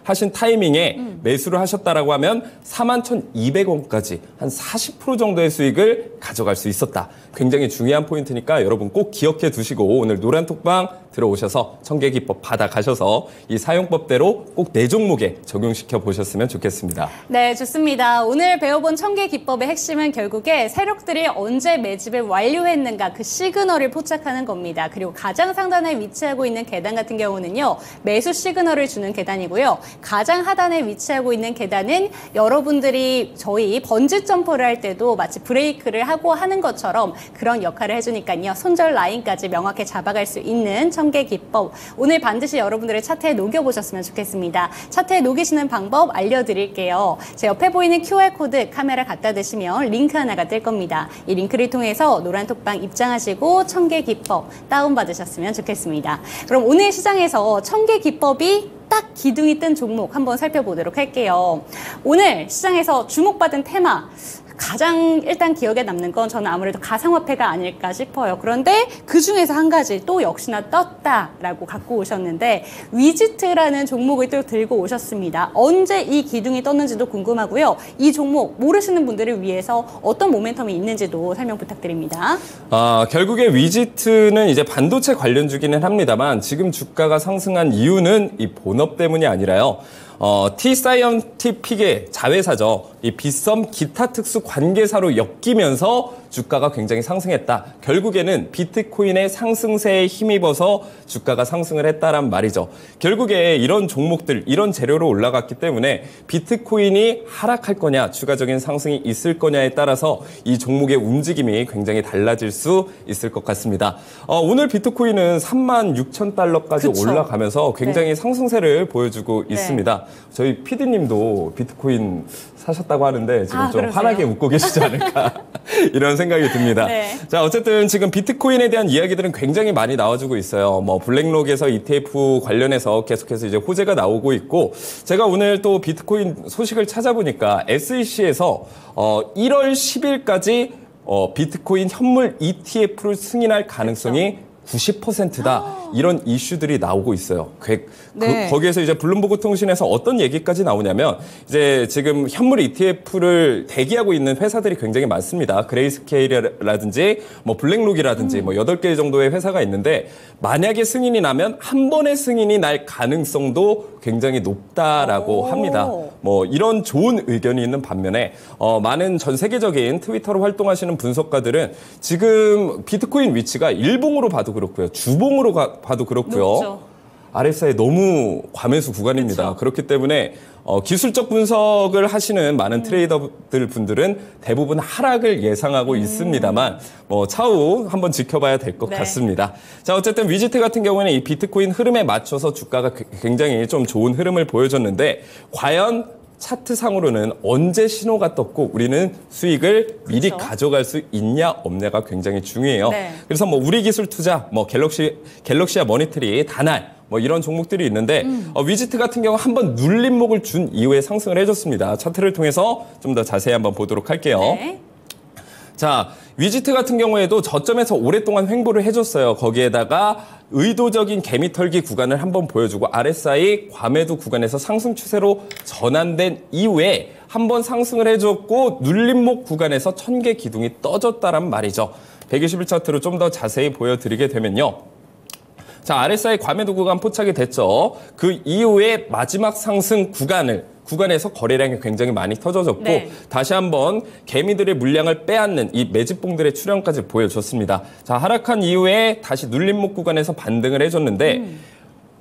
하신 타이밍에 매수를 하셨다라고 하면 41,200원까지 한 40% 정도의 수익을 가져갈 수 있었다. 굉장히 중요한 포인트니까 여러분 꼭 기억해 두시고 오늘 노란톡방 들어오셔서 천개 기법 받아가셔서 이 사용법대로 꼭 내 종목에 적용시켜 보셨으면 좋겠습니다. 네, 좋습니다. 오늘 배워본 천개 기법의 핵심은 결국에 세력들이 언제 매집을 완료했는가 그 시그널을 포착하는 겁니다. 그리고 가장 상단에 위치하고 있는 계단 같은 경우는요. 매수 시그널을 주는 계단이고요. 가장 하단에 위치하고 있는 계단은 여러분들이 저희 번지 점프를 할 때도 마치 브레이크를 하고 하는 것처럼 그런 역할을 해주니까요. 손절 라인까지 명확히 잡아갈 수 있는 천개 기법. 오늘 반드시 여러분들의 차트에 녹여보셨으면 좋겠습니다. 차트에 녹이시는 방법 알려드릴게요. 제 옆에 보이는 QR코드 카메라 갖다 대시면 링크 하나가 뜰 겁니다. 이 링크를 통해서 노란톡방 입장하시고 천개 기법 다운받으셨으면 좋겠습니다. 그럼 오늘 시장에서 천개 기법이 딱 기둥이 뜬 종목 한번 살펴보도록 할게요. 오늘 시장에서 주목받은 테마 가장 일단 기억에 남는 건 저는 아무래도 가상화폐가 아닐까 싶어요. 그런데 그중에서 한 가지 또 역시나 떴다라고 갖고 오셨는데 위지트라는 종목을 또 들고 오셨습니다. 언제 이 기둥이 떴는지도 궁금하고요. 이 종목 모르시는 분들을 위해서 어떤 모멘텀이 있는지도 설명 부탁드립니다. 결국에 위지트는 이제 반도체 관련주기는 합니다만 지금 주가가 상승한 이유는 이 본업 때문이 아니라요. T-사이언티픽의 자회사죠. 이 빗썸 기타 특수 관계사로 엮이면서 주가가 굉장히 상승했다. 결국에는 비트코인의 상승세에 힘입어서 주가가 상승을 했다란 말이죠. 결국에 이런 종목들, 이런 재료로 올라갔기 때문에 비트코인이 하락할 거냐, 추가적인 상승이 있을 거냐에 따라서 이 종목의 움직임이 굉장히 달라질 수 있을 것 같습니다. 오늘 비트코인은 36,000달러까지 그쵸. 올라가면서 굉장히 네. 상승세를 보여주고 네. 있습니다. 저희 PD님도 비트코인 사셨다고 하는데 지금 좀 그러세요? 환하게 웃고 계시지 않을까 이런 생각이 듭니다. 네. 자, 어쨌든 지금 비트코인에 대한 이야기들은 굉장히 많이 나와주고 있어요. 뭐 블랙록에서 ETF 관련해서 계속해서 이제 호재가 나오고 있고 제가 오늘 또 비트코인 소식을 찾아보니까 SEC에서 1월 10일까지 비트코인 현물 ETF를 승인할 가능성이 90%다. 이런 이슈들이 나오고 있어요. 네. 거기에서 이제 블룸버그 통신에서 어떤 얘기까지 나오냐면 이제 지금 현물 ETF를 대기하고 있는 회사들이 굉장히 많습니다. 그레이스케일이라든지 뭐 블랙록이라든지 뭐 8개 정도의 회사가 있는데 만약에 승인이 나면 한 번의 승인이 날 가능성도 굉장히 높다라고 합니다. 뭐 이런 좋은 의견이 있는 반면에 많은 전 세계적인 트위터로 활동하시는 분석가들은 지금 비트코인 위치가 일봉으로 봐도 그렇고요. 주봉으로 봐도 그렇고요. 높죠. RSI 너무 과매수 구간입니다. 그렇죠. 그렇기 때문에 기술적 분석을 하시는 많은 트레이더들 분들은 대부분 하락을 예상하고 있습니다만 뭐 차후 한번 지켜봐야 될 것 네. 같습니다. 자, 어쨌든 위지트 같은 경우에는 이 비트코인 흐름에 맞춰서 주가가 굉장히 좀 좋은 흐름을 보여줬는데 과연 차트상으로는 언제 신호가 떴고 우리는 수익을 미리 그렇죠. 가져갈 수 있냐 없냐가 굉장히 중요해요. 네. 그래서 뭐 우리기술투자, 뭐 갤럭시아 머니트리, 다날 뭐 이런 종목들이 있는데 위지트 같은 경우 한번 눌림목을 준 이후에 상승을 해줬습니다. 차트를 통해서 좀 더 자세히 한번 보도록 할게요. 네. 자, 위지트 같은 경우에도 저점에서 오랫동안 횡보를 해줬어요. 거기에다가 의도적인 개미털기 구간을 한번 보여주고 RSI 과매도 구간에서 상승 추세로 전환된 이후에 한번 상승을 해줬고 눌림목 구간에서 1000개 기둥이 떠졌다란 말이죠. 121 차트로 좀 더 자세히 보여드리게 되면요. 자, RSI 과매도 구간 포착이 됐죠. 그 이후에 마지막 상승 구간에서 거래량이 굉장히 많이 터져졌고 네. 다시 한번 개미들의 물량을 빼앗는 이 매집봉들의 출현까지 보여줬습니다. 자, 하락한 이후에 다시 눌림목 구간에서 반등을 해줬는데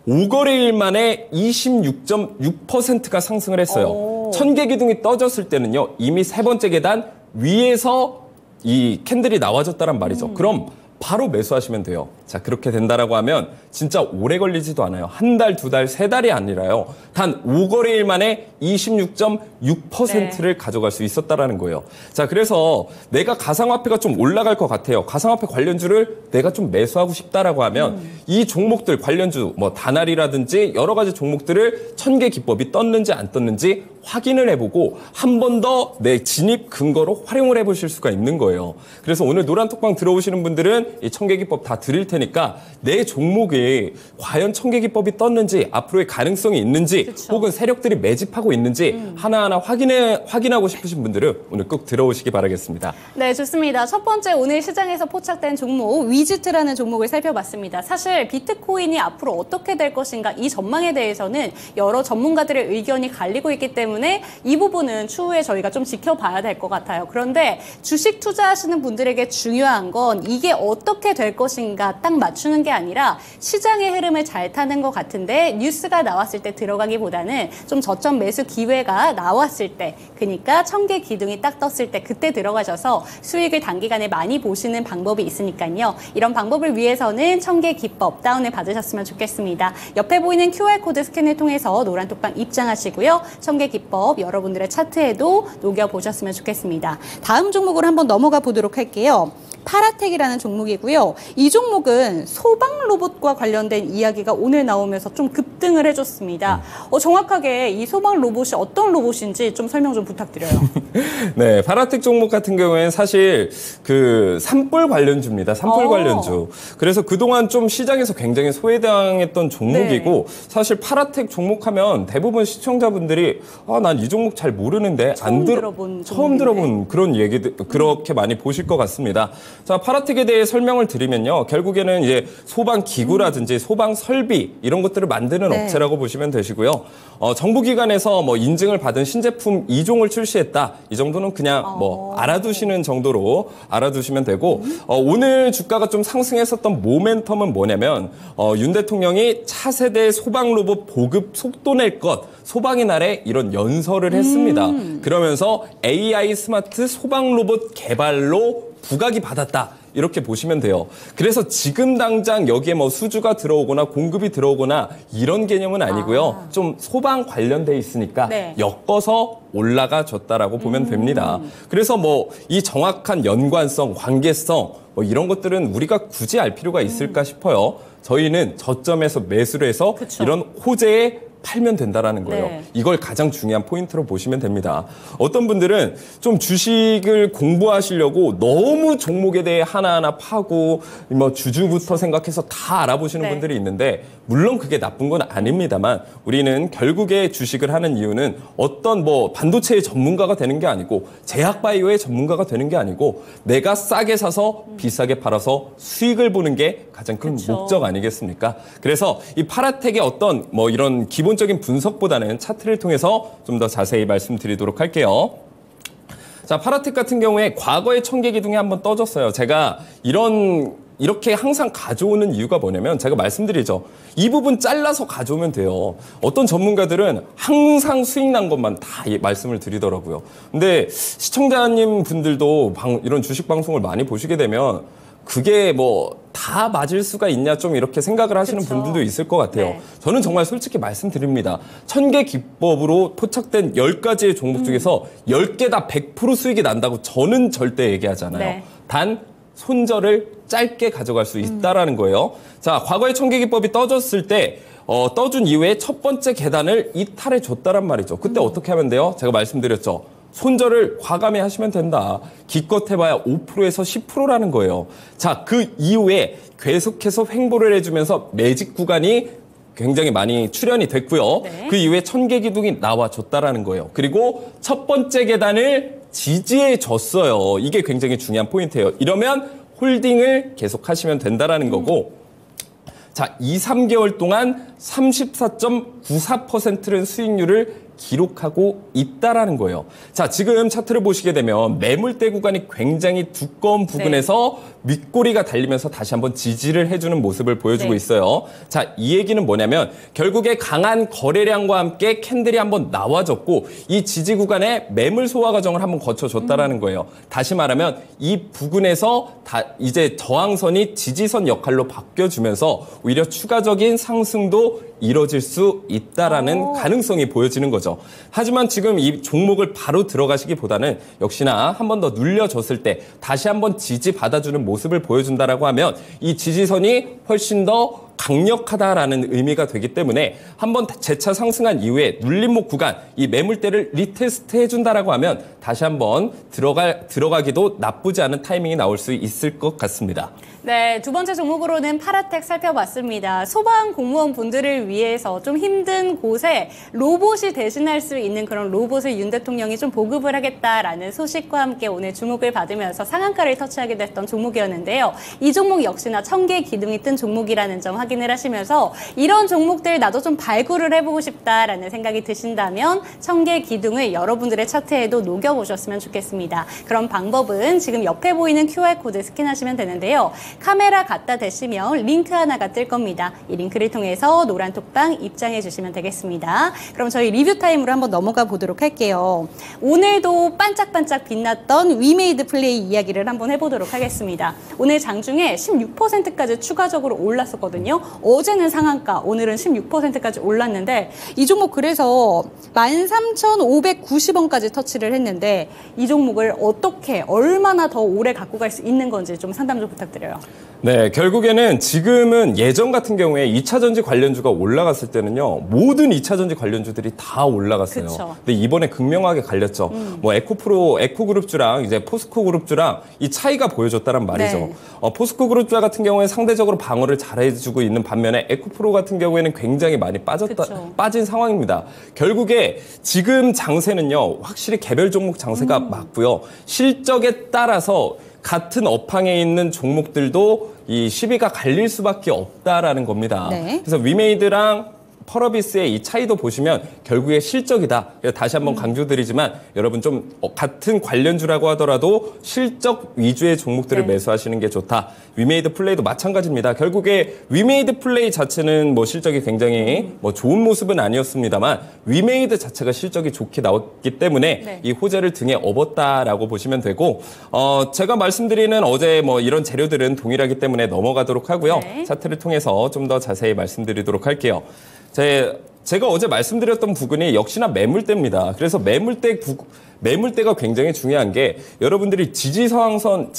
5거래일 만에 26.6%가 상승을 했어요. 1000개 기둥이 떠졌을 때는요. 이미 세 번째 계단 위에서 이 캔들이 나와줬다란 말이죠. 그럼 바로 매수하시면 돼요. 자, 그렇게 된다라고 하면 진짜 오래 걸리지도 않아요. 한 달, 두 달, 세 달이 아니라요. 단 5거래일 만에 26.6%를 가져갈 수 있었다라는 거예요. 자, 그래서 내가 가상화폐가 좀 올라갈 것 같아요. 가상화폐 관련주를 내가 좀 매수하고 싶다라고 하면 이 종목들 관련주, 뭐 다날이라든지 여러 가지 종목들을 1000개 기법이 떴는지 안 떴는지 확인을 해보고 한 번 더 내 진입 근거로 활용을 해보실 수가 있는 거예요. 그래서 오늘 노란톡방 들어오시는 분들은 이 1000개 기법 다 드릴 테니까 내 종목에 과연 1000개 기법이 떴는지 앞으로의 가능성이 있는지 그쵸. 혹은 세력들이 매집하고 있는지 하나하나 확인하고 싶으신 분들은 오늘 꼭 들어오시기 바라겠습니다. 네, 좋습니다. 첫 번째 오늘 시장에서 포착된 종목 위지트라는 종목을 살펴봤습니다. 사실 비트코인이 앞으로 어떻게 될 것인가 이 전망에 대해서는 여러 전문가들의 의견이 갈리고 있기 때문에 이 부분은 추후에 저희가 좀 지켜봐야 될 것 같아요. 그런데 주식 투자하시는 분들에게 중요한 건 이게 어떻게 될 것인가 딱 맞추는 게 아니라 시장의 흐름을 잘 타는 것 같은데 뉴스가 나왔을 때 들어가기보다는 좀 저점 매수 기회가 나왔을 때 그러니까 1000개 기둥이 딱 떴을 때 그때 들어가셔서 수익을 단기간에 많이 보시는 방법이 있으니까요. 이런 방법을 위해서는 1000개 기법 다운을 받으셨으면 좋겠습니다. 옆에 보이는 QR코드 스캔을 통해서 노란톡방 입장하시고요. 1000개 기법 여러분들의 차트에도 녹여보셨으면 좋겠습니다. 다음 종목으로 한번 넘어가 보도록 할게요. 파라텍이라는 종목이고요. 이 종목은 소방 로봇과 관련된 이야기가 오늘 나오면서 좀 급등을 해줬습니다. 정확하게 이 소방 로봇이 어떤 로봇인지 좀 설명 좀 부탁드려요. 네, 파라텍 종목 같은 경우에는 사실 그 산불 관련주입니다. 산불 관련주. 그래서 그동안 좀 시장에서 굉장히 소외당했던 종목이고 네. 사실 파라텍 종목하면 대부분 시청자분들이 난 이 종목 잘 모르는데 처음 들어본 처음 들어본 그런 얘기들 그렇게 많이 보실 것 같습니다. 자, 파라텍에 대해 설명을 드리면요. 결국에는 이제 소방 기구라든지 소방 설비 이런 것들을 만드는 네. 업체라고 보시면 되시고요. 정부기관에서 뭐 인증을 받은 신제품 2종을 출시했다. 이 정도는 그냥 뭐 알아두시는 정도로 알아두시면 되고 오늘 주가가 좀 상승했었던 모멘텀은 뭐냐면 윤 대통령이 차세대 소방 로봇 보급 속도 낼 것 소방의 날에 이런 연설을 했습니다. 그러면서 AI 스마트 소방 로봇 개발로 부각이 받았다. 이렇게 보시면 돼요. 그래서 지금 당장 여기에 뭐 수주가 들어오거나 공급이 들어오거나 이런 개념은 아니고요. 좀 소방 관련돼 있으니까 네. 엮어서 올라가 줬다라고 보면 됩니다. 그래서 뭐 이 정확한 연관성, 관계성 뭐 이런 것들은 우리가 굳이 알 필요가 있을까 싶어요. 저희는 저점에서 매수를 해서 그쵸. 이런 호재에 팔면 된다라는 거예요. 네. 이걸 가장 중요한 포인트로 보시면 됩니다. 어떤 분들은 좀 주식을 공부하시려고 너무 종목에 대해 하나하나 파고 뭐 주주부터 생각해서 다 알아보시는 네. 분들이 있는데 물론 그게 나쁜 건 아닙니다만 우리는 결국에 주식을 하는 이유는 어떤 뭐 반도체의 전문가가 되는 게 아니고 제약바이오의 전문가가 되는 게 아니고 내가 싸게 사서 비싸게 팔아서 수익을 보는 게 가장 큰 그쵸. 목적 아니겠습니까? 그래서 이 파라텍의 어떤 뭐 이런 기본적인 분석보다는 차트를 통해서 좀 더 자세히 말씀드리도록 할게요. 자, 파라텍 같은 경우에 과거에 1000개 기둥이 한번 떠졌어요. 제가 이렇게 항상 가져오는 이유가 뭐냐면 제가 말씀드리죠. 이 부분 잘라서 가져오면 돼요. 어떤 전문가들은 항상 수익 난 것만 다 말씀을 드리더라고요. 근데 시청자님 분들도 이런 주식 방송을 많이 보시게 되면 그게 뭐 다 맞을 수가 있냐 좀 이렇게 생각을 하시는 그쵸. 분들도 있을 것 같아요. 네. 저는 정말 솔직히 말씀드립니다. 1000개 기법으로 포착된 10가지의 종목 중에서 10개 다 100% 수익이 난다고 저는 절대 얘기하잖아요. 네. 단 손절을 짧게 가져갈 수 있다라는 거예요. 자, 과거에 1000개 기법이 떠졌을 때 떠준 이후에 첫 번째 계단을 이탈해 줬다란 말이죠. 그때 어떻게 하면 돼요? 제가 말씀드렸죠. 손절을 과감히 하시면 된다. 기껏 해봐야 5%에서 10%라는 거예요. 자, 그 이후에 계속해서 횡보를 해주면서 매직 구간이 굉장히 많이 출현이 됐고요. 네. 그 이후에 1000개 기둥이 나와줬다라는 거예요. 그리고 첫 번째 계단을 지지해 줬어요. 이게 굉장히 중요한 포인트예요. 이러면 홀딩을 계속 하시면 된다라는 거고, 자, 2, 3개월 동안 34.94%는 수익률을 기록하고 있다라는 거예요. 자, 지금 차트를 보시게 되면 매물대 구간이 굉장히 두꺼운 부분에서 윗꼬리가 달리면서 다시 한번 지지를 해주는 모습을 보여주고 있어요. 자, 이 얘기는 뭐냐면 결국에 강한 거래량과 함께 캔들이 한번 나와줬고 이 지지 구간에 매물 소화 과정을 한번 거쳐줬다라는 거예요. 다시 말하면 이 부근에서 이제 저항선이 지지선 역할로 바뀌어주면서 오히려 추가적인 상승도 이뤄질 수 있다라는 가능성이 보여지는 거죠. 하지만 지금 이 종목을 바로 들어가시기보다는 역시나 한 번 더 눌려줬을 때 다시 한번 지지 받아주는 모습을 보여준다라고 하면 이 지지선이 훨씬 더 강력하다라는 의미가 되기 때문에 한번 재차 상승한 이후에 눌림목 구간 이 매물대를 리테스트 해준다라고 하면 다시 한번 들어가기도 나쁘지 않은 타이밍이 나올 수 있을 것 같습니다. 네, 두 번째 종목으로는 파라텍 살펴봤습니다. 소방 공무원 분들을 위해서 좀 힘든 곳에 로봇이 대신할 수 있는 그런 로봇을 윤 대통령이 좀 보급을 하겠다라는 소식과 함께 오늘 주목을 받으면서 상한가를 터치하게 됐던 종목이었는데요. 이 종목 역시나 1000개 기둥이 뜬 종목이라는 점 확인을 하시면서 이런 종목들 나도 좀 발굴을 해보고 싶다라는 생각이 드신다면 1000개 기둥을 여러분들의 차트에도 녹여보셨으면 좋겠습니다. 그런 방법은 지금 옆에 보이는 QR코드 스캔하시면 되는데요. 카메라 갖다 대시면 링크 하나가 뜰 겁니다. 이 링크를 통해서 노란톡방 입장해 주시면 되겠습니다. 그럼 저희 리뷰 타임으로 한번 넘어가 보도록 할게요. 오늘도 반짝반짝 빛났던 위메이드 플레이 이야기를 한번 해보도록 하겠습니다. 오늘 장중에 16%까지 추가적으로 올랐었거든요. 어제는 상한가, 오늘은 16%까지 올랐는데 이 종목 그래서 13,590원까지 터치를 했는데 이 종목을 어떻게 얼마나 더 오래 갖고 갈 수 있는 건지 좀 상담 좀 부탁드려요. 네, 결국에는 지금은 예전 같은 경우에 2차전지 관련주가 올라갔을 때는요, 모든 2차전지 관련주들이 다 올라갔어요. 그쵸. 근데 이번에 극명하게 갈렸죠. 뭐 에코그룹주랑 이제 포스코그룹주랑 이 차이가 보여줬다는 말이죠. 네. 포스코그룹주 같은 경우에 상대적으로 방어를 잘해주고 있는 반면에 에코프로 같은 경우에는 굉장히 많이 빠진 상황입니다. 결국에 지금 장세는요, 확실히 개별 종목 장세가 맞고요. 실적에 따라서 같은 업황에 있는 종목들도 이 시비가 갈릴 수밖에 없다라는 겁니다. 네. 그래서 위메이드랑 펄어비스의 이 차이도 보시면 결국에 실적이다. 다시 한번 강조드리지만 여러분 좀 같은 관련주라고 하더라도 실적 위주의 종목들을 매수하시는 게 좋다. 위메이드 플레이도 마찬가지입니다. 결국에 위메이드 플레이 자체는 뭐 실적이 굉장히 뭐 좋은 모습은 아니었습니다만 위메이드 자체가 실적이 좋게 나왔기 때문에 이 호재를 등에 업었다라고 보시면 되고 제가 말씀드리는 어제 뭐 이런 재료들은 동일하기 때문에 넘어가도록 하고요. 차트를 통해서 좀 더 자세히 말씀드리도록 할게요. 제가 어제 말씀드렸던 부분이 역시나 매물대입니다. 그래서 매물대가 굉장히 중요한 게 여러분들이 지지저항선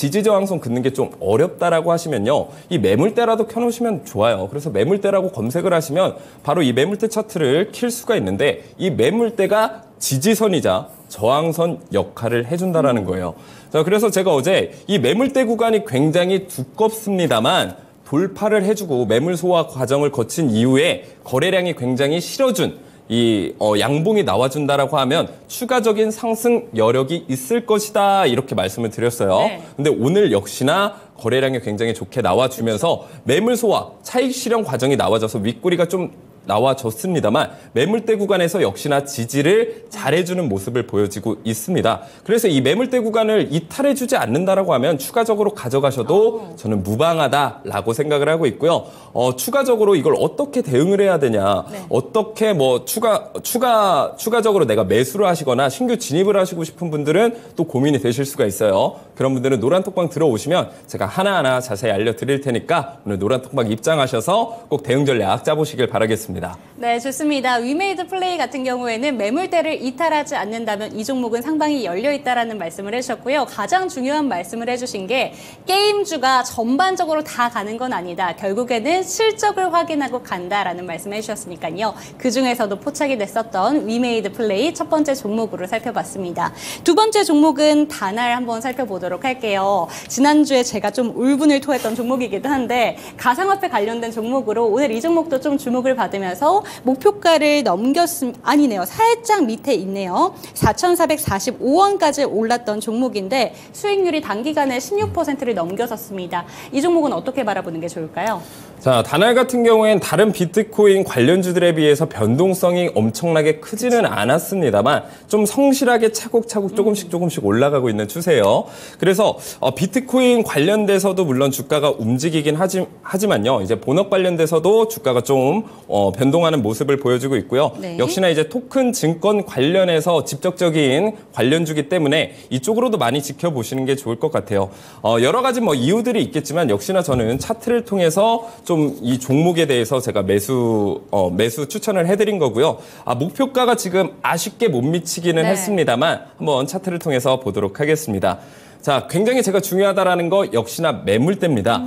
긋는 게 좀 어렵다라고 하시면요. 이 매물대라도 켜놓으시면 좋아요. 그래서 매물대라고 검색을 하시면 바로 이 매물대 차트를 킬 수가 있는데 이 매물대가 지지선이자 저항선 역할을 해준다라는 거예요. 자, 그래서 제가 어제 이 매물대 구간이 굉장히 두껍습니다만 돌파를 해주고 매물 소화 과정을 거친 이후에 거래량이 굉장히 실어준 이 양봉이 나와준다라고 하면 추가적인 상승 여력이 있을 것이다 이렇게 말씀을 드렸어요. 근데 오늘 역시나 거래량이 굉장히 좋게 나와주면서 매물 소화 차익 실현 과정이 나와져서 윗꼬리가 좀 나와줬습니다만 매물대 구간에서 역시나 지지를 잘해주는 모습을 보여지고 있습니다. 그래서 이 매물대 구간을 이탈해주지 않는다라고 하면 추가적으로 가져가셔도 저는 무방하다라고 생각을 하고 있고요. 추가적으로 이걸 어떻게 대응을 해야 되냐, 어떻게 뭐 추가적으로 내가 매수를 하시거나 신규 진입을 하시고 싶은 분들은 또 고민이 되실 수가 있어요. 그런 분들은 노란톡방 들어오시면 제가 하나하나 자세히 알려드릴 테니까 오늘 노란톡방 입장하셔서 꼭 대응 전략 짜보시길 바라겠습니다. 보겠습니다. 네, 좋습니다. 위메이드 플레이 같은 경우에는 매물대를 이탈하지 않는다면 이 종목은 상방이 열려있다라는 말씀을 해주셨고요. 가장 중요한 말씀을 해주신 게 게임주가 전반적으로 다 가는 건 아니다. 결국에는 실적을 확인하고 간다라는 말씀을 해주셨으니까요. 그중에서도 포착이 됐었던 위메이드 플레이 첫 번째 종목으로 살펴봤습니다. 두 번째 종목은 다날 한번 살펴보도록 할게요. 지난주에 제가 좀 울분을 토했던 종목이기도 한데 가상화폐 관련된 종목으로 오늘 이 종목도 좀 주목을 받으면서 목표가를 아니네요. 살짝 밑에 있네요. 4,445원까지 올랐던 종목인데 수익률이 단기간에 16%를 넘겨섰습니다. 이 종목은 어떻게 바라보는 게 좋을까요? 자, 다날 같은 경우엔 다른 비트코인 관련주들에 비해서 변동성이 엄청나게 크지는 않았습니다만 좀 성실하게 차곡차곡 조금씩 올라가고 있는 추세예요. 그래서 비트코인 관련돼서도 물론 주가가 움직이긴 하지만요. 이제 본업 관련돼서도 주가가 좀 변동하는 모습을 보여주고 있고요. 네. 역시나 이제 토큰 증권 관련해서 직접적인 관련주기 때문에 이쪽으로도 많이 지켜보시는 게 좋을 것 같아요. 여러 가지 뭐 이유들이 있겠지만 역시나 저는 차트를 통해서 좀 이 종목에 대해서 제가 매수 추천을 해드린 거고요. 목표가가 지금 아쉽게 못 미치기는 네. 했습니다만 한번 차트를 통해서 보도록 하겠습니다. 자, 굉장히 제가 중요하다라는 거 역시나 매물대입니다.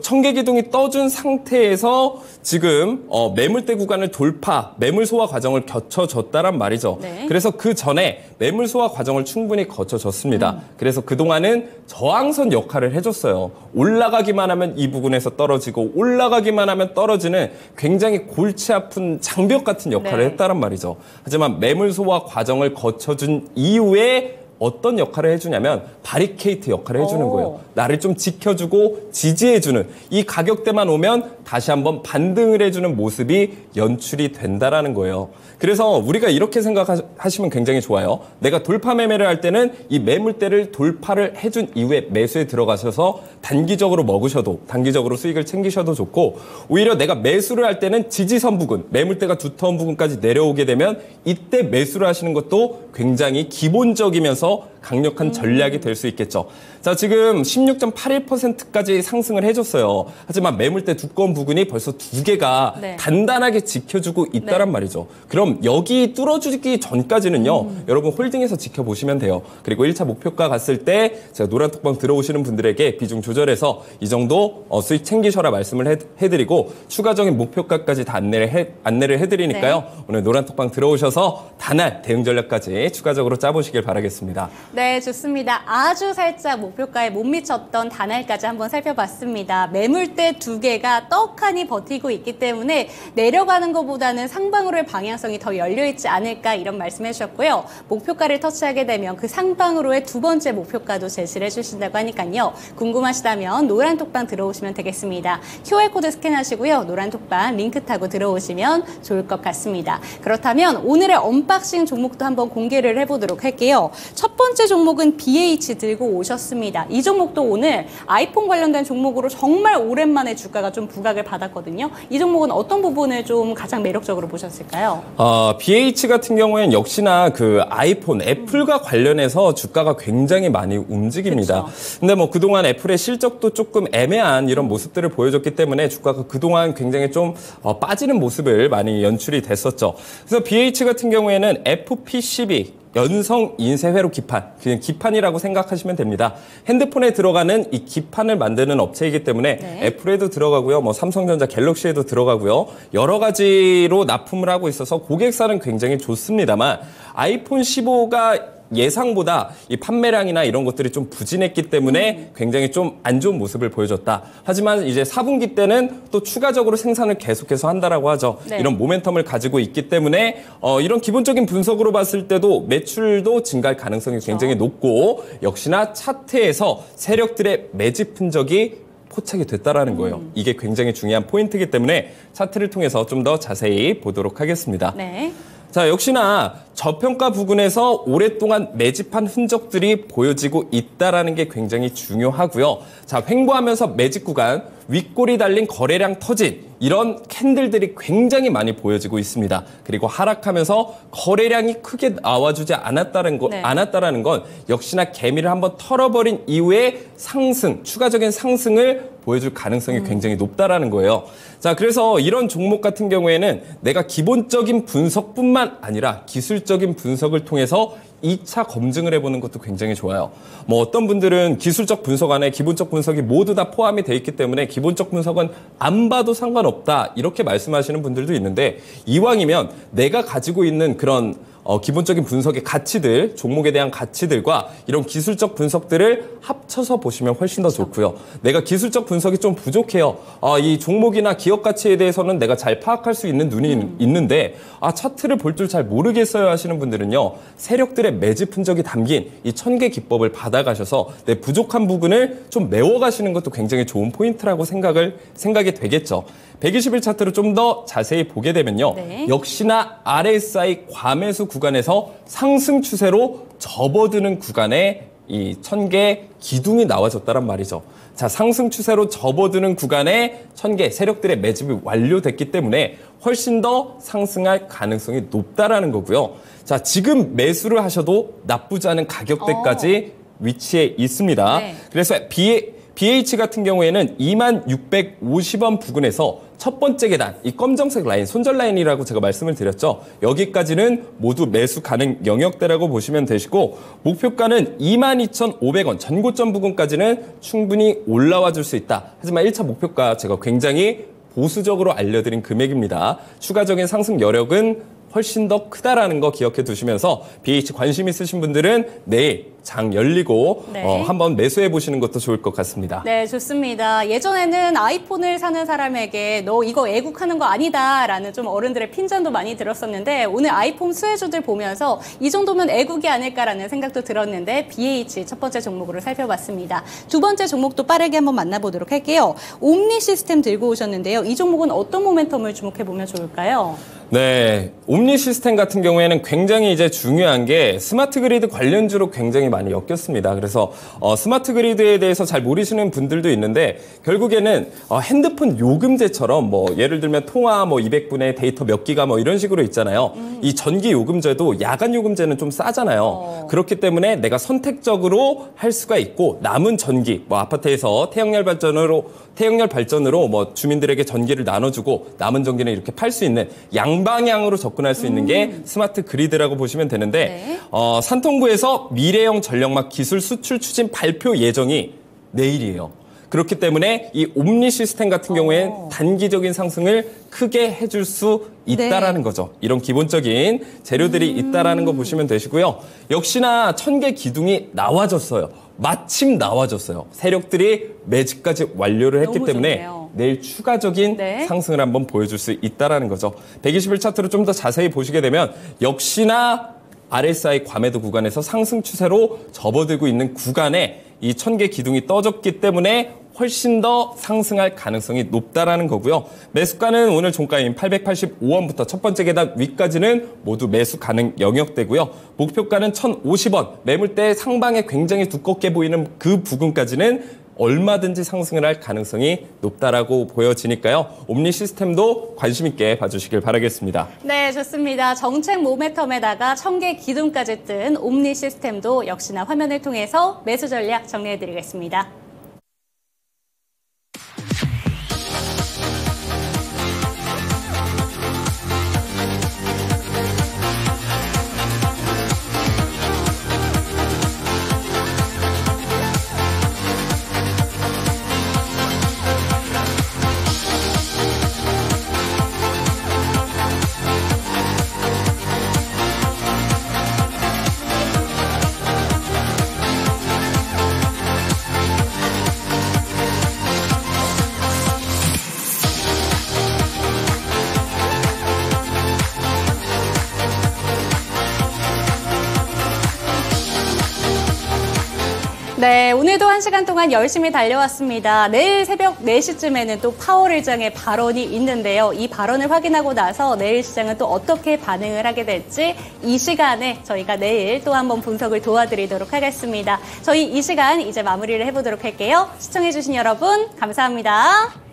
청개기둥이 떠준 상태에서 지금 매물대 구간을 돌파, 매물 소화 과정을 거쳐줬다란 말이죠. 네. 그래서 그 전에 매물 소화 과정을 충분히 거쳐줬습니다. 그래서 그동안은 저항선 역할을 해줬어요. 올라가기만 하면 이 부분에서 떨어지고 올라가기만 하면 떨어지는 굉장히 골치 아픈 장벽 같은 역할을 네. 했다란 말이죠. 하지만 매물 소화 과정을 거쳐준 이후에 어떤 역할을 해주냐면 바리케이트 역할을 해주는 거예요. 나를 좀 지켜주고 지지해주는 이 가격대만 오면 다시 한번 반등을 해주는 모습이 연출이 된다라는 거예요. 그래서 우리가 이렇게 생각하시면 굉장히 좋아요. 내가 돌파 매매를 할 때는 이 매물대를 돌파를 해준 이후에 매수에 들어가셔서 단기적으로 먹으셔도 단기적으로 수익을 챙기셔도 좋고 오히려 내가 매수를 할 때는 지지선 부근, 매물대가 두터운 부분까지 내려오게 되면 이때 매수를 하시는 것도 굉장히 기본적이면서 강력한 전략이 될 수 있겠죠. 자, 지금 16.81%까지 상승을 해줬어요. 하지만 매물대 두꺼운 부근이 벌써 두 개가 네. 단단하게 지켜주고 있다란 말이죠. 그럼 여기 뚫어주기 전까지는요. 여러분 홀딩해서 지켜보시면 돼요. 그리고 1차 목표가 갔을 때 제가 노란톡방 들어오시는 분들에게 비중 조절해서 이 정도 수익 챙기셔라 말씀을 해드리고 추가적인 목표가까지 다 안내를 해드리니까요. 네. 오늘 노란톡방 들어오셔서 다날 대응 전략까지 추가적으로 짜보시길 바라겠습니다. 네, 좋습니다. 아주 살짝 목표가에 못 미쳤던 다날까지 한번 살펴봤습니다. 매물대 두 개가 떡하니 버티고 있기 때문에 내려가는 것보다는 상방으로의 방향성이 더 열려있지 않을까 이런 말씀해 주셨고요. 목표가를 터치하게 되면 그 상방으로의 두 번째 목표가도 제시를 해주신다고 하니까요. 궁금하시다면 노란톡방 들어오시면 되겠습니다. QR코드 스캔하시고요. 노란톡방 링크 타고 들어오시면 좋을 것 같습니다. 그렇다면 오늘의 언박싱 종목도 한번 공개를 해보도록 할게요. 첫 번째 종목은 BH 들고 오셨습니다. 이 종목도 오늘 아이폰 관련된 종목으로 정말 오랜만에 주가가 좀 부각을 받았거든요. 이 종목은 어떤 부분을 좀 가장 매력적으로 보셨을까요? BH 같은 경우에는 역시나 그 아이폰, 애플과 관련해서 주가가 굉장히 많이 움직입니다. 그쵸. 근데 뭐 그동안 애플의 실적도 조금 애매한 이런 모습들을 보여줬기 때문에 주가가 그동안 굉장히 좀 빠지는 모습을 많이 연출이 됐었죠. 그래서 BH 같은 경우에는 FP12 연성 인쇄 회로 기판, 그냥 기판이라고 생각하시면 됩니다. 핸드폰에 들어가는 이 기판을 만드는 업체이기 때문에 네. 애플에도 들어가고요, 뭐 삼성전자 갤럭시에도 들어가고요, 여러 가지로 납품을 하고 있어서 고객사는 굉장히 좋습니다만 아이폰 15가 예상보다 이 판매량이나 이런 것들이 좀 부진했기 때문에 굉장히 좀 안 좋은 모습을 보여줬다. 하지만 이제 4분기 때는 또 추가적으로 생산을 계속해서 한다라고 하죠. 네. 이런 모멘텀을 가지고 있기 때문에 이런 기본적인 분석으로 봤을 때도 매출도 증가할 가능성이 굉장히 높고 역시나 차트에서 세력들의 매집 흔적이 포착이 됐다라는 거예요. 이게 굉장히 중요한 포인트이기 때문에 차트를 통해서 좀 더 자세히 보도록 하겠습니다. 네. 자, 역시나 저평가 부근에서 오랫동안 매집한 흔적들이 보여지고 있다라는 게 굉장히 중요하고요. 자, 횡보하면서 매집 구간 윗골이 달린 거래량 터진 이런 캔들들이 굉장히 많이 보여지고 있습니다. 그리고 하락하면서 거래량이 크게 나와주지 않았다라는 건 역시나 개미를 한번 털어버린 이후에 추가적인 상승을 보여줄 가능성이 굉장히 높다라는 거예요. 자, 그래서 이런 종목 같은 경우에는 내가 기본적인 분석뿐만 아니라 기술적인 분석을 통해서 2차 검증을 해보는 것도 굉장히 좋아요. 뭐 어떤 분들은 기술적 분석 안에 기본적 분석이 모두 다 포함이 돼 있기 때문에 기본적 분석은 안 봐도 상관없다 이렇게 말씀하시는 분들도 있는데, 이왕이면 내가 가지고 있는 그런 기본적인 분석의 가치들, 종목에 대한 가치들과 이런 기술적 분석들을 합쳐서 보시면 훨씬 더 좋고요. 내가 기술적 분석이 좀 부족해요. 이 종목이나 기업 가치에 대해서는 내가 잘 파악할 수 있는 눈이 있는데 차트를 볼 줄 잘 모르겠어요 하시는 분들은요. 세력들의 매집 흔적이 담긴 이 1000개 기법을 받아가셔서 내 부족한 부분을 좀 메워가시는 것도 굉장히 좋은 포인트라고 생각이 되겠죠. 120일 차트로 좀 더 자세히 보게 되면요. 네. 역시나 RSI 과매수 구간에서 상승 추세로 접어드는 구간에 이 1000개 기둥이 나와줬다란 말이죠. 자, 상승 추세로 접어드는 구간에 1000개 세력들의 매집이 완료됐기 때문에 훨씬 더 상승할 가능성이 높다라는 거고요. 자, 지금 매수를 하셔도 나쁘지 않은 가격대까지 위치해 있습니다. 네. 그래서 BH 같은 경우에는 2650원 부근에서 첫 번째 계단, 이 검정색 라인, 손절 라인이라고 제가 말씀을 드렸죠. 여기까지는 모두 매수 가능 영역대라고 보시면 되시고, 목표가는 22,500원, 전고점 부근까지는 충분히 올라와 줄 수 있다. 하지만 1차 목표가 제가 굉장히 보수적으로 알려드린 금액입니다. 추가적인 상승 여력은 훨씬 더 크다라는 거 기억해 두시면서 BH 관심 있으신 분들은 내일 장 열리고 네. 한번 매수해 보시는 것도 좋을 것 같습니다. 네, 좋습니다. 예전에는 아이폰을 사는 사람에게 너 이거 애국하는 거 아니다라는 좀 어른들의 핀잔도 많이 들었었는데, 오늘 아이폰 수혜주들 보면서 이 정도면 애국이 아닐까라는 생각도 들었는데 BH 첫 번째 종목으로 살펴봤습니다. 두 번째 종목도 빠르게 한번 만나보도록 할게요. 옴니 시스템 들고 오셨는데요. 이 종목은 어떤 모멘텀을 주목해 보면 좋을까요? 네, 옴니 시스템 같은 경우에는 굉장히 이제 중요한 게 스마트 그리드 관련주로 굉장히 많이 엮였습니다. 그래서 스마트 그리드에 대해서 잘 모르시는 분들도 있는데, 결국에는 핸드폰 요금제처럼 뭐 예를 들면 통화 뭐 200분의 데이터 몇 기가 뭐 이런 식으로 있잖아요. 이 전기 요금제도 야간 요금제는 좀 싸잖아요. 그렇기 때문에 내가 선택적으로 할 수가 있고, 남은 전기 뭐 아파트에서 태양열 발전으로 뭐 주민들에게 전기를 나눠주고 남은 전기는 이렇게 팔 수 있는 양방향으로 접근할 수 있는 게 스마트 그리드라고 보시면 되는데, 네. 산통부에서 미래형 전력막 기술 수출 추진 발표 예정이 내일이에요. 그렇기 때문에 이 옴니 시스템 같은 경우엔 단기적인 상승을 크게 해줄 수 있다라는 네. 거죠. 이런 기본적인 재료들이 있다라는 거 보시면 되시고요. 역시나 1000개 기둥이 나와졌어요. 마침 나와줬어요. 세력들이 매집까지 완료를 했기 때문에 좋네요. 내일 추가적인 네. 상승을 한번 보여줄 수 있다라는 거죠. 120일 차트로 좀 더 자세히 보시게 되면 역시나 RSI 과매도 구간에서 상승 추세로 접어들고 있는 구간에 이 1000개 기둥이 떠졌기 때문에 훨씬 더 상승할 가능성이 높다라는 거고요. 매수가는 오늘 종가인 885원부터 첫 번째 계단 위까지는 모두 매수 가능 영역대고요. 목표가는 1,050원, 매물대 상방에 굉장히 두껍게 보이는 그 부근까지는 얼마든지 상승을 할 가능성이 높다라고 보여지니까요. 옴니 시스템도 관심 있게 봐주시길 바라겠습니다. 네, 좋습니다. 정책 모멘텀에다가 1000개 기둥까지 뜬 옴니 시스템도 역시나 화면을 통해서 매수 전략 정리해드리겠습니다. 네, 오늘도 1시간 동안 열심히 달려왔습니다. 내일 새벽 4시쯤에는 또 파월 의장의 발언이 있는데요. 이 발언을 확인하고 나서 내일 시장은 또 어떻게 반응을 하게 될지 이 시간에 저희가 내일 또 한번 분석을 도와드리도록 하겠습니다. 저희 이 시간 이제 마무리를 해보도록 할게요. 시청해주신 여러분 감사합니다.